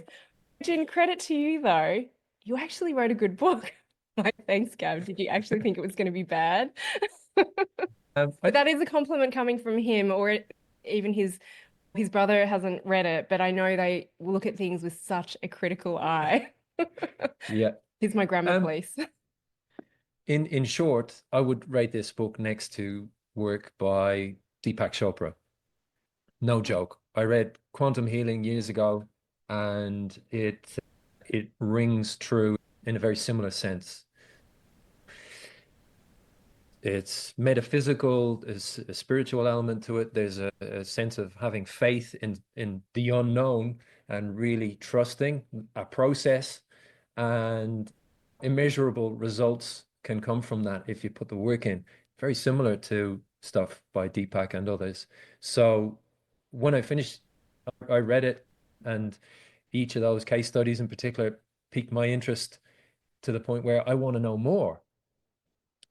in credit to you though, you actually wrote a good book. Like, thanks, Gav. Did you actually think it was going to be bad? But that is a compliment coming from him, or even his brother hasn't read it, but I know they look at things with such a critical eye. Yeah. He's my grammar Um, police. in short, I would rate this book next to work by Deepak Chopra. No joke. I read Quantum Healing years ago, and it rings true in a very similar sense. It's metaphysical, there's a spiritual element to it. There's a sense of having faith in the unknown and really trusting a process, and immeasurable results can come from that if you put the work in. Very similar to stuff by Deepak and others. So when I finished, I read it, and each of those case studies in particular piqued my interest to the point where I want to know more.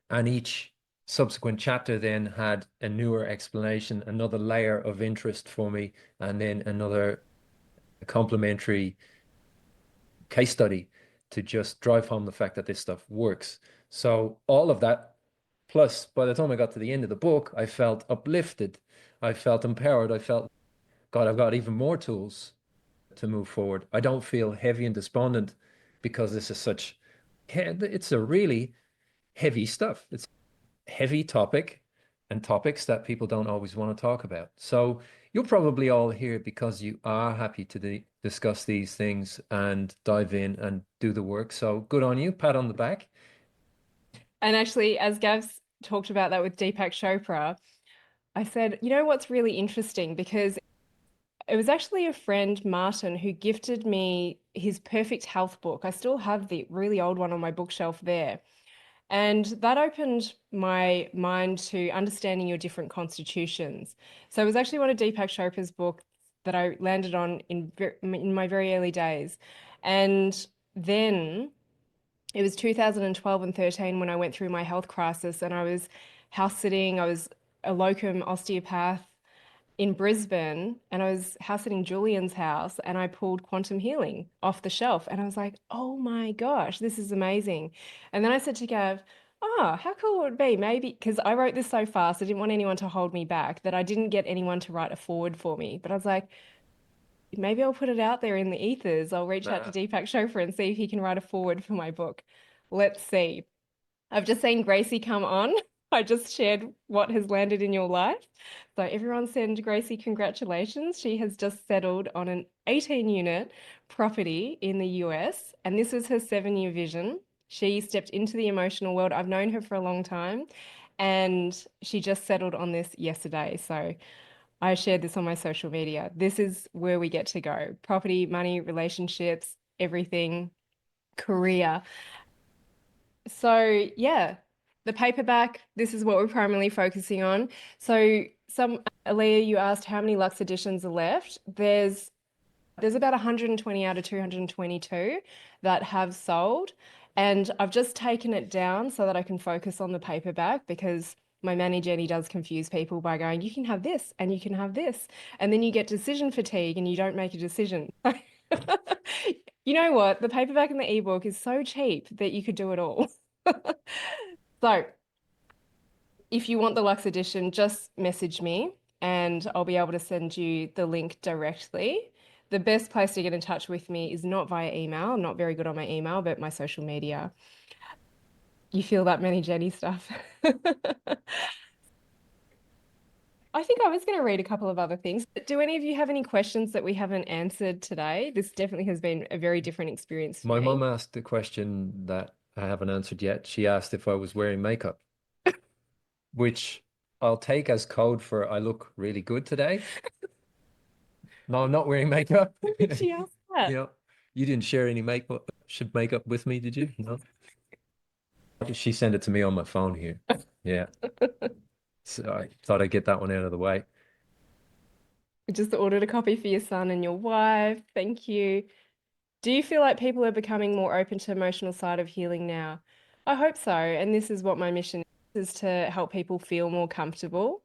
And each subsequent chapter then had a newer explanation, another layer of interest for me, and then another complementary case study to just drive home the fact that this stuff works. So all of that, plus by the time I got to the end of the book, I felt uplifted. I felt empowered. I felt, God, I've got even more tools to move forward. I don't feel heavy and despondent because this is such, it's a really heavy stuff. It's a heavy topic and topics that people don't always want to talk about. So You're probably all here because you are happy to discuss these things and dive in and do the work. So good on you. Pat on the back. And actually, as Gav's talked about that with Deepak Chopra, I said, you know what's really interesting? Because it was actually a friend, Martin, who gifted me his Perfect Health book. I still have the really old one on my bookshelf there. And that opened my mind to understanding your different constitutions. So it was actually one of Deepak Chopra's books that I landed on in my very early days. And then it was 2012 and 13 when I went through my health crisis and I was house sitting. I was a locum osteopath in Brisbane and I was house sitting Julian's house and I pulled quantum healing off the shelf and I was like, oh my gosh, this is amazing. And then I said to Gav, oh, how cool would it be? Maybe because I wrote this so fast, I didn't want anyone to hold me back, that I didn't get anyone to write a forward for me. But I was like, maybe I'll put it out there in the ethers. I'll reach out to Nah. Deepak Chopra and see if he can write a forward for my book. Let's see. I've just seen Gracie come on. I just shared what has landed in your life. So everyone send Gracie congratulations. She has just settled on an 18-unit property in the US, and this was her 7-year vision. She stepped into the emotional world. I've known her for a long time, and she just settled on this yesterday. So I shared this on my social media. This is where we get to go. Property, money, relationships, everything, career. So yeah, the paperback, this is what we're primarily focusing on. So Aaliyah, you asked how many Lux editions are left. There's about 120 out of 222 that have sold. And I've just taken it down so that I can focus on the paperback because my Manny Jenny does confuse people by going, you can have this and you can have this. And then you get decision fatigue and you don't make a decision. You know what? The paperback and the ebook is so cheap that you could do it all. So if you want the Lux edition, just message me and I'll be able to send you the link directly. The best place to get in touch with me is not via email. I'm not very good on my email, but my social media. You feel that many Jenny stuff. I think I was going to read a couple of other things. Do any of you have any questions that we haven't answered today? This definitely has been a very different experience for My me. mum asked a question that I haven't answered yet. She asked if I was wearing makeup, which I'll take as code for I look really good today. No, I'm not wearing makeup. Did she ask You that? know, you didn't share any makeup with me, did you? No. She sent it to me on my phone here. Yeah. So I thought I'd get that one out of the way. I just ordered a copy for your son and your wife. Thank you. Do you feel like people are becoming more open to emotional side of healing now? I hope so. And this is what my mission is to help people feel more comfortable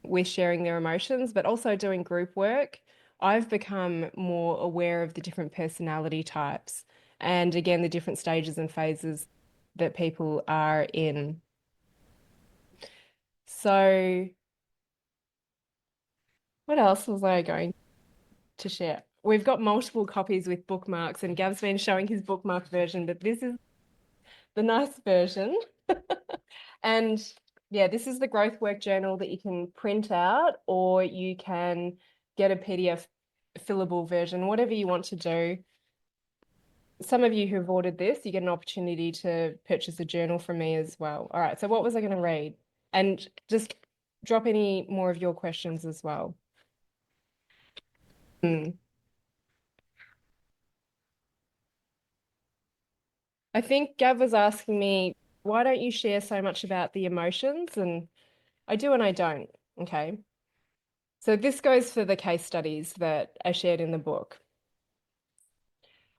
with sharing their emotions, but also doing group work. I've become more aware of the different personality types and again, the different stages and phases that people are in. So, what else was I going to share? We've got multiple copies with bookmarks, and Gav's been showing his bookmark version, but this is the nice version. And yeah, this is the growth work journal that you can print out, or you can get a PDF fillable version, whatever you want to do. Some of you who've ordered this, you get an opportunity to purchase a journal from me as well. All right, so what was I going to read? And just drop any more of your questions as well. Hmm. I think Gav was asking me, why don't you share so much about the emotions? And I do and I don't. Okay. So this goes for the case studies that I shared in the book.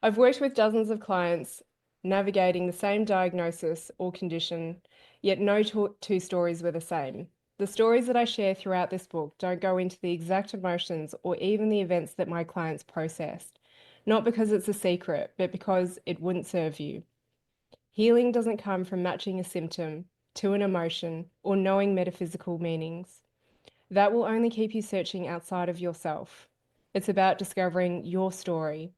I've worked with dozens of clients navigating the same diagnosis or condition, yet no two stories were the same. The stories that I share throughout this book don't go into the exact emotions or even the events that my clients processed, not because it's a secret, but because it wouldn't serve you. Healing doesn't come from matching a symptom to an emotion or knowing metaphysical meanings. That will only keep you searching outside of yourself. It's about discovering your story.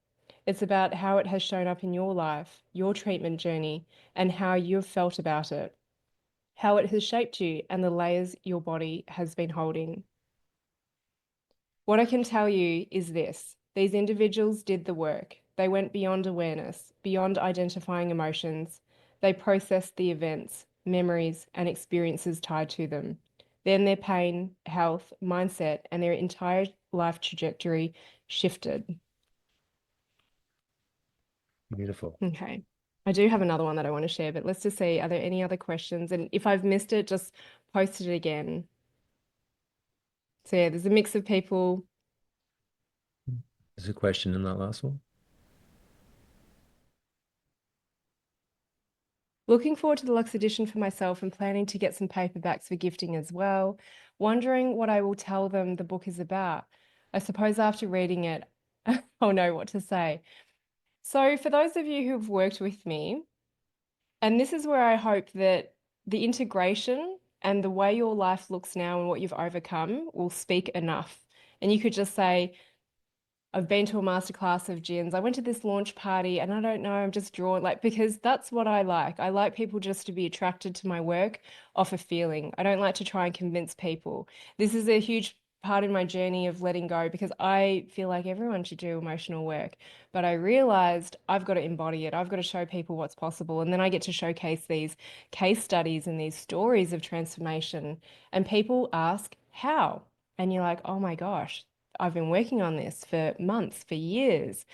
It's about how it has shown up in your life, your treatment journey, and how you've felt about it, how it has shaped you, and the layers your body has been holding. What I can tell you is this: these individuals did the work. They went beyond awareness, beyond identifying emotions. They processed the events, memories, and experiences tied to them. Then their pain, health, mindset, and their entire life trajectory shifted. Beautiful. Okay. I do have another one that I want to share, but let's just see, are there any other questions? And if I've missed it, just post it again. So yeah, there's a mix of people. There's a question in that last one. Looking forward to the Lux edition for myself and planning to get some paperbacks for gifting as well. Wondering what I will tell them the book is about. I suppose after reading it, I'll know what to say. So, for those of you who've worked with me, and this is where I hope that the integration and the way your life looks now and what you've overcome will speak enough. And you could just say, I've been to a masterclass of gins. I went to this launch party and I don't know, I'm just drawn like because that's what I like. I like people just to be attracted to my work off a feeling. I don't like to try and convince people. This is a huge part in my journey of letting go because I feel like everyone should do emotional work. But I realized I've got to embody it. I've got to show people what's possible. And then I get to showcase these case studies and these stories of transformation. And people ask, how? And you're like, oh my gosh, I've been working on this for months, for years,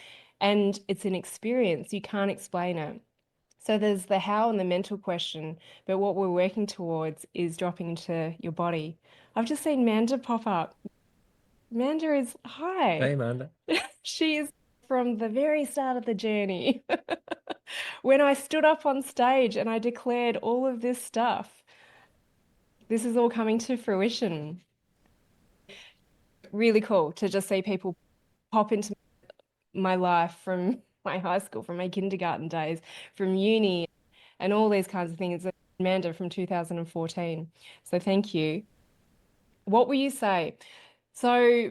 and it's an experience. You can't explain it. So there's the how and the mental question, but what we're working towards is dropping into your body. I've just seen Manda pop up. Manda is, Hey, hi. Amanda. She is from the very start of the journey. When I stood up on stage and I declared all of this stuff, this is all coming to fruition. Really cool to just see people pop into my life from my high school, from my kindergarten days, from uni, and all these kinds of things. Amanda from 2014. So thank you. What will you say? So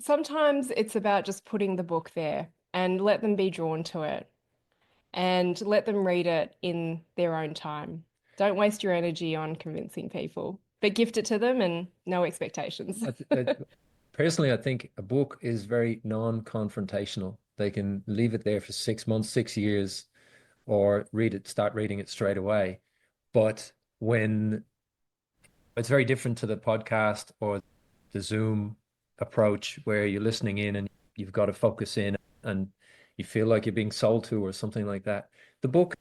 sometimes it's about just putting the book there and let them be drawn to it and let them read it in their own time. Don't waste your energy on convincing people, but gift it to them and no expectations. Personally, I think a book is very non-confrontational. They can leave it there for 6 months, 6 years, or start reading it straight away. But when it's very different to the podcast or the Zoom approach where you're listening in and you've got to focus in and you feel like you're being sold to or something like that. The book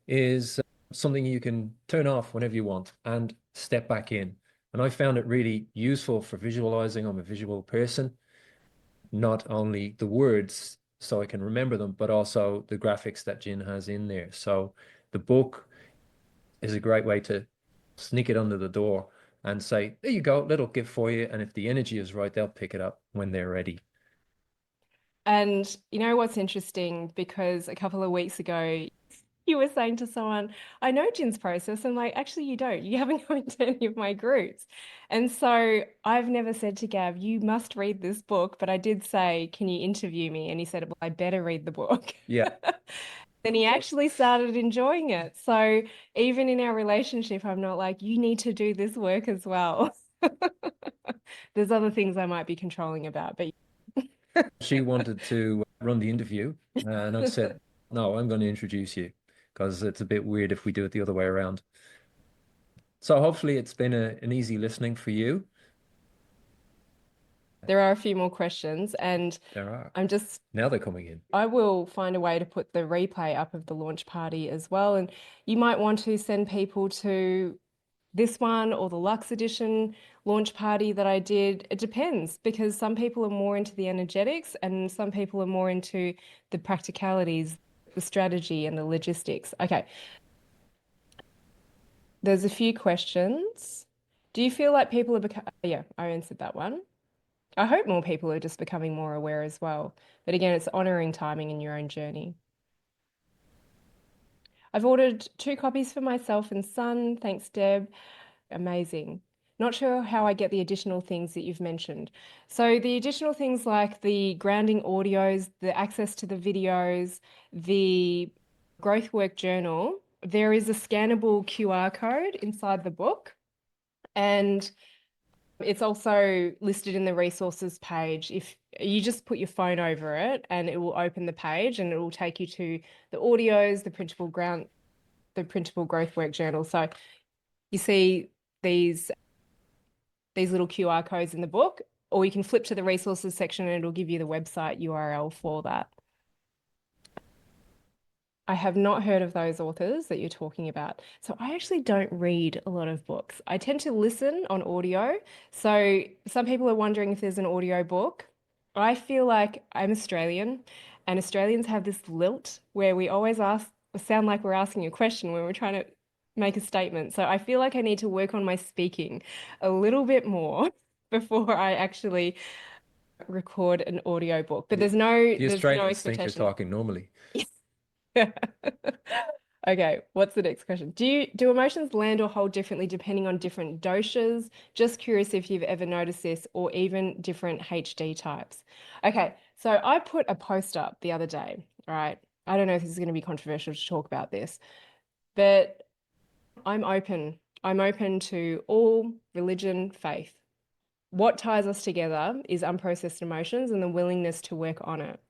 is something you can turn off whenever you want and step back in. And I found it really useful for visualizing. I'm a visual person, not only the words so I can remember them, but also the graphics that Jin has in there. So the book is a great way to sneak it under the door and say, there you go, little gift for you. And if the energy is right, they'll pick it up when they're ready. And you know what's interesting? Because a couple of weeks ago, you were saying to someone, I know Jin's process. I'm like, actually, you don't. You haven't gone to any of my groups. And so I've never said to Gav, you must read this book. But I did say, can you interview me? And he said, well, I better read the book. Yeah. Then he actually started enjoying it. So even in our relationship, I'm not like, you need to do this work as well. There's other things I might be controlling about, but She wanted to run the interview, and I said, no, I'm going to introduce you because it's a bit weird if we do it the other way around. So hopefully it's been an easy listening for you. there are a few more questions, and There are. I'm just Now they're coming in. I will find a way to put the replay up of the launch party as well. And you might want to send people to this one or the Lux Edition launch party that I did. It depends because some people are more into the energetics and some people are more into the practicalities, the strategy and the logistics. Okay. There's a few questions. Do you feel like people are becoming, yeah, I answered that one. I hope more people are just becoming more aware as well. But again, it's honoring timing in your own journey. I've ordered 2 copies for myself and son. Thanks, Deb. Amazing. Not sure how I get the additional things that you've mentioned. So the additional things like the grounding audios, the access to the videos, the growth work journal, there is a scannable QR code inside the book. And It's also listed in the resources page. If you just put your phone over it and it will open the page and it will take you to the audios, the printable growth work journal. So you see these little QR codes in the book, or you can flip to the resources section and it'll give you the website URL for that. I have not heard of those authors that you're talking about. So I actually don't read a lot of books. I tend to listen on audio. So some people are wondering if there's an audio book. I feel like I'm Australian, and Australians have this lilt where we always sound like we're asking a question when we're trying to make a statement. So I feel like I need to work on my speaking a little bit more before I actually record an audio book. But The, the there's no Australians think you're expectation. talking normally. Okay, what's the next question? Do emotions land or hold differently depending on different doshas? Just curious if you've ever noticed this, or even different HD types. Okay, so I put a post up the other day, right? I don't know if this is going to be controversial to talk about this, but I'm open. I'm open to all religion, faith. What ties us together is unprocessed emotions and the willingness to work on it.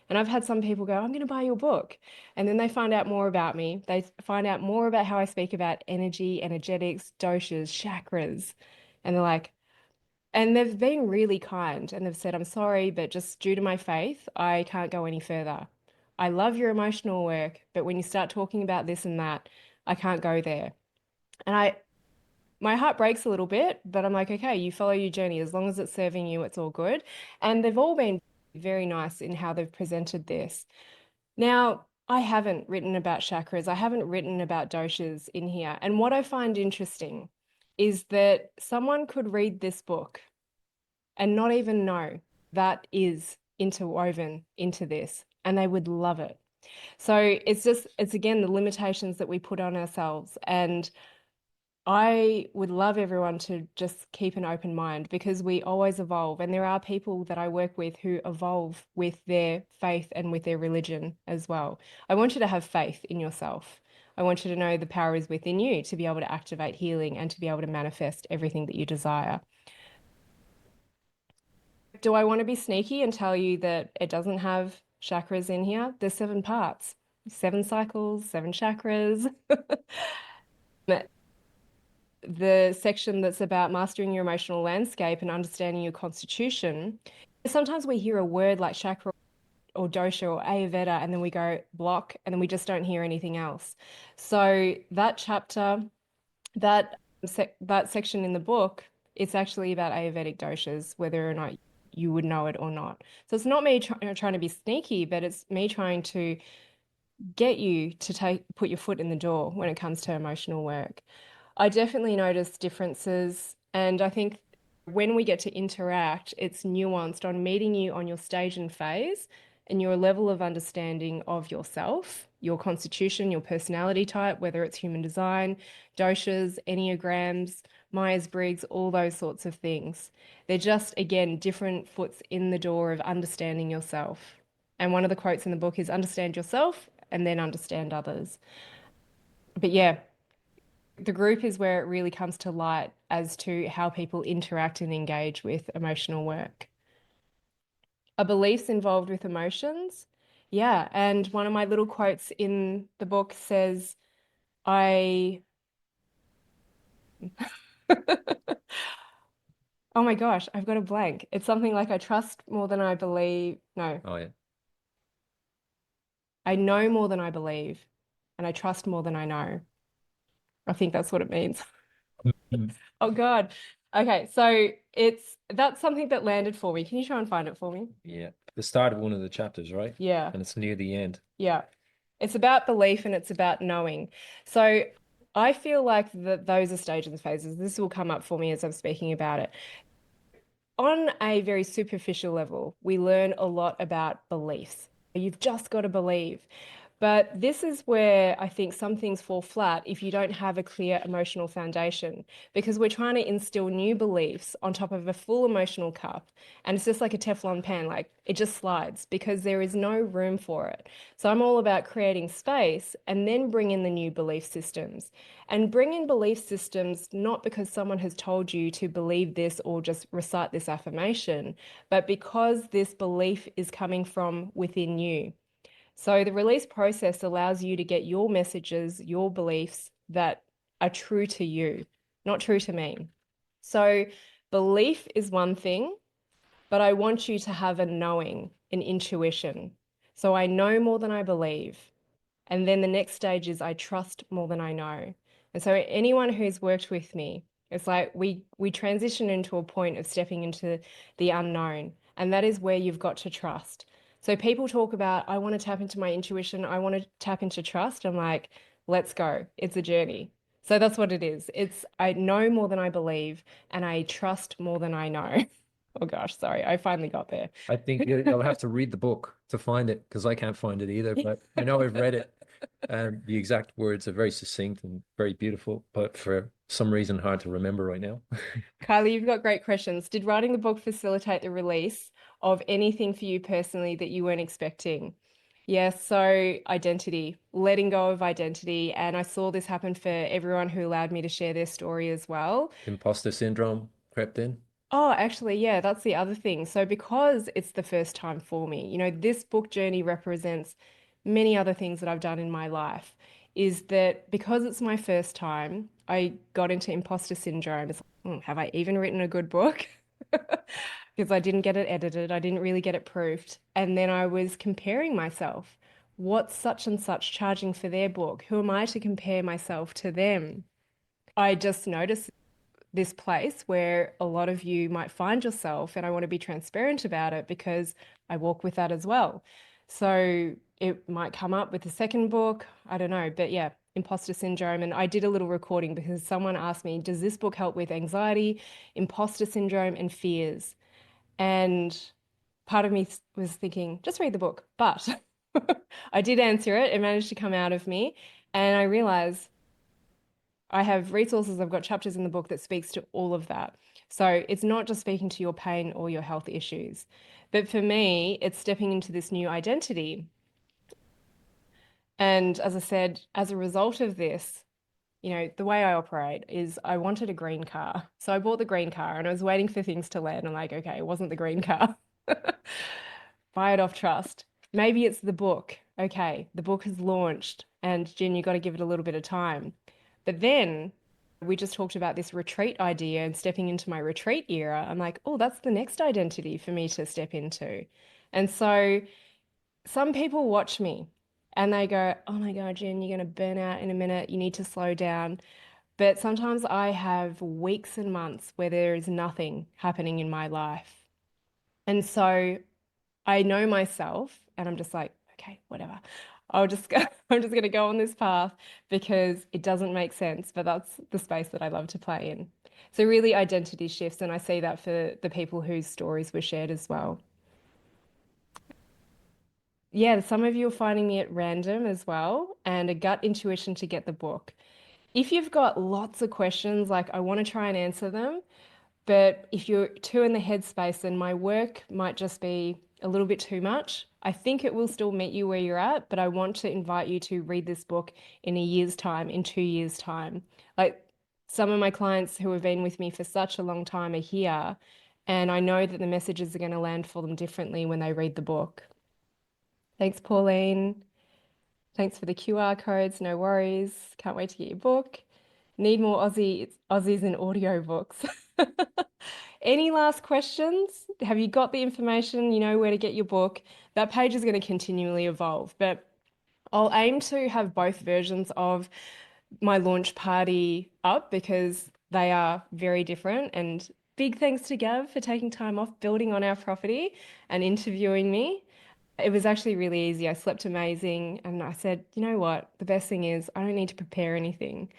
And I've had some people go, I'm going to buy your book. And then they find out more about me. They find out more about how I speak about energy, energetics, doshas, chakras. And they're like, and they've been really kind and they've said, I'm sorry, but just due to my faith, I can't go any further. I love your emotional work, but when you start talking about this and that, I can't go there. And my heart breaks a little bit, but I'm like, okay, you follow your journey. As long as it's serving you, it's all good. And they've all been very nice in how they've presented this. Now, I haven't written about chakras. I haven't written about doshas in here. And what I find interesting is that someone could read this book and not even know that is interwoven into this, and they would love it. So it's again the limitations that we put on ourselves. And I would love everyone to just keep an open mind because we always evolve. And there are people that I work with who evolve with their faith and with their religion as well. I want you to have faith in yourself. I want you to know the power is within you to be able to activate healing and to be able to manifest everything that you desire. Do I want to be sneaky and tell you that it doesn't have chakras in here? There's 7 parts, 7 cycles, 7 chakras. The section that's about mastering your emotional landscape and understanding your constitution, sometimes we hear a word like chakra or dosha or Ayurveda, and then we go block, and then we just don't hear anything else. So that chapter, that section in the book, it's actually about Ayurvedic doshas, whether or not you would know it or not. So it's not me trying to be sneaky, but it's me trying to get you to put your foot in the door when it comes to emotional work. I definitely notice differences, and I think when we get to interact, it's nuanced on meeting you on your stage and phase and your level of understanding of yourself, your constitution, your personality type, whether it's human design, doshas, enneagrams, Myers-Briggs, all those sorts of things. They're just, again, different foots in the door of understanding yourself. And one of the quotes in the book is understand yourself and then understand others. But yeah, the group is where it really comes to light as to how people interact and engage with emotional work. Are beliefs involved with emotions? Yeah. And one of my little quotes in the book says, I, oh my gosh, I've got a blank. It's something like I trust more than I believe. No, Oh, yeah. I know more than I believe, and I trust more than I know. I think that's what it means. Mm. Oh God. Okay, so that's something that landed for me. Can you try and find it for me? Yeah. The start of one of the chapters, right? Yeah, And it's near the end. yeah. It's about belief and it's about knowing. So I feel like that those are stages and phases. This will come up for me as I'm speaking about it. On a very superficial level, we learn a lot about beliefs. You've just got to believe. But this is where I think some things fall flat if you don't have a clear emotional foundation, because we're trying to instill new beliefs on top of a full emotional cup. And it's just like a Teflon pan, like it just slides because there is no room for it. So I'm all about creating space and then bring in the new belief systems. And bring in belief systems not because someone has told you to believe this or just recite this affirmation, but because this belief is coming from within you. So the release process allows you to get your messages, your beliefs that are true to you, not true to me. So belief is one thing, but I want you to have a knowing, an intuition. So I know more than I believe. And then the next stage is I trust more than I know. And so anyone who's worked with me, it's like we transition into a point of stepping into the unknown. And that is where you've got to trust. So people talk about, I want to tap into my intuition, I want to tap into trust. I'm like, let's go. It's a journey. So that's what it is. It's I know more than I believe and I trust more than I know. Oh gosh, sorry. I finally got there. I think you'll have to read the book to find it because I can't find it either, but I know I've read it. And the exact words are very succinct and very beautiful, but for some reason hard to remember right now. Kylie, you've got great questions. Did writing the book facilitate the release of anything for you personally that you weren't expecting? Yes, so identity, letting go of identity. And I saw this happen for everyone who allowed me to share their story as well. Imposter syndrome crept in. Oh, actually, yeah, that's the other thing. So, because it's the first time for me, this book journey represents many other things that I've done in my life. Is that because it's my first time, I got into imposter syndrome. It's like, have I even written a good book? Because I didn't get it edited, I didn't really get it proofed. And then I was comparing myself. What's such and such charging for their book? Who am I to compare myself to them? I just noticed this place where a lot of you might find yourself, and I want to be transparent about it because I walk with that as well. So it might come up with the second book, I don't know, but yeah, imposter syndrome. And I did a little recording because someone asked me, does this book help with anxiety, imposter syndrome, and fears? And part of me was thinking, just read the book. But I did answer it. It managed to come out of me. And I realized I have resources, I've got chapters in the book that speaks to all of that. So it's not just speaking to your pain or your health issues. But for me, it's stepping into this new identity. And as I said, as a result of this, the way I operate is I wanted a green car. So I bought the green car and I was waiting for things to land. I'm like, okay, it wasn't the green car. Buy it off trust. Maybe it's the book. Okay, the book has launched and Jen, you got to give it a little bit of time. But then we just talked about this retreat idea and stepping into my retreat era. I'm like, oh, that's the next identity for me to step into. And so some people watch me and they go, oh my God, Jen, you're going to burn out in a minute. You need to slow down. But sometimes I have weeks and months where there is nothing happening in my life. And so I know myself and I'm just like, okay, whatever. I'll just go, I'm just going to go on this path because it doesn't make sense, but that's the space that I love to play in. So really identity shifts, and I see that for the people whose stories were shared as well. Yeah, some of you are finding me at random as well, and a gut intuition to get the book. If you've got lots of questions, like I want to try and answer them, but if you're too in the headspace, then my work might just be a little bit too much. I think it will still meet you where you're at, but I want to invite you to read this book in a year's time, in 2 years' time. Like some of my clients who have been with me for such a long time are here, and I know that the messages are going to land for them differently when they read the book. Thanks, Pauline. Thanks for the QR codes. No worries. Can't wait to get your book. Need more Aussies in audiobooks. Any last questions? Have you got the information? You know where to get your book. That page is going to continually evolve, but I'll aim to have both versions of my launch party up because they are very different. And big thanks to Gav for taking time off building on our property and interviewing me. It was actually really easy. I slept amazing. And I said, you know what? The best thing is I don't need to prepare anything.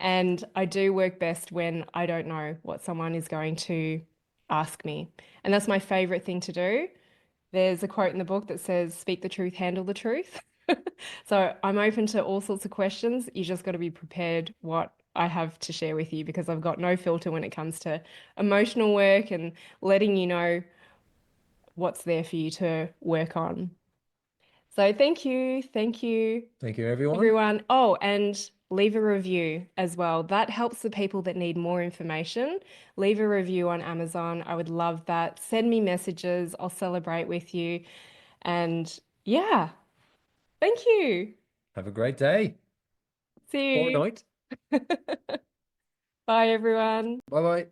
And I do work best when I don't know what someone is going to ask me. And that's my favorite thing to do. There's a quote in the book that says, speak the truth, handle the truth. So I'm open to all sorts of questions. You just got to be prepared what I have to share with you because I've got no filter when it comes to emotional work and letting you know what's there for you to work on. So thank you. Thank you, Thank you, everyone. everyone. Oh, and leave a review as well. That helps the people that need more information. Leave a review on Amazon. I would love that. Send me messages. I'll celebrate with you. And yeah, thank you. Have a great day or See night. you. Bye, everyone. Bye bye.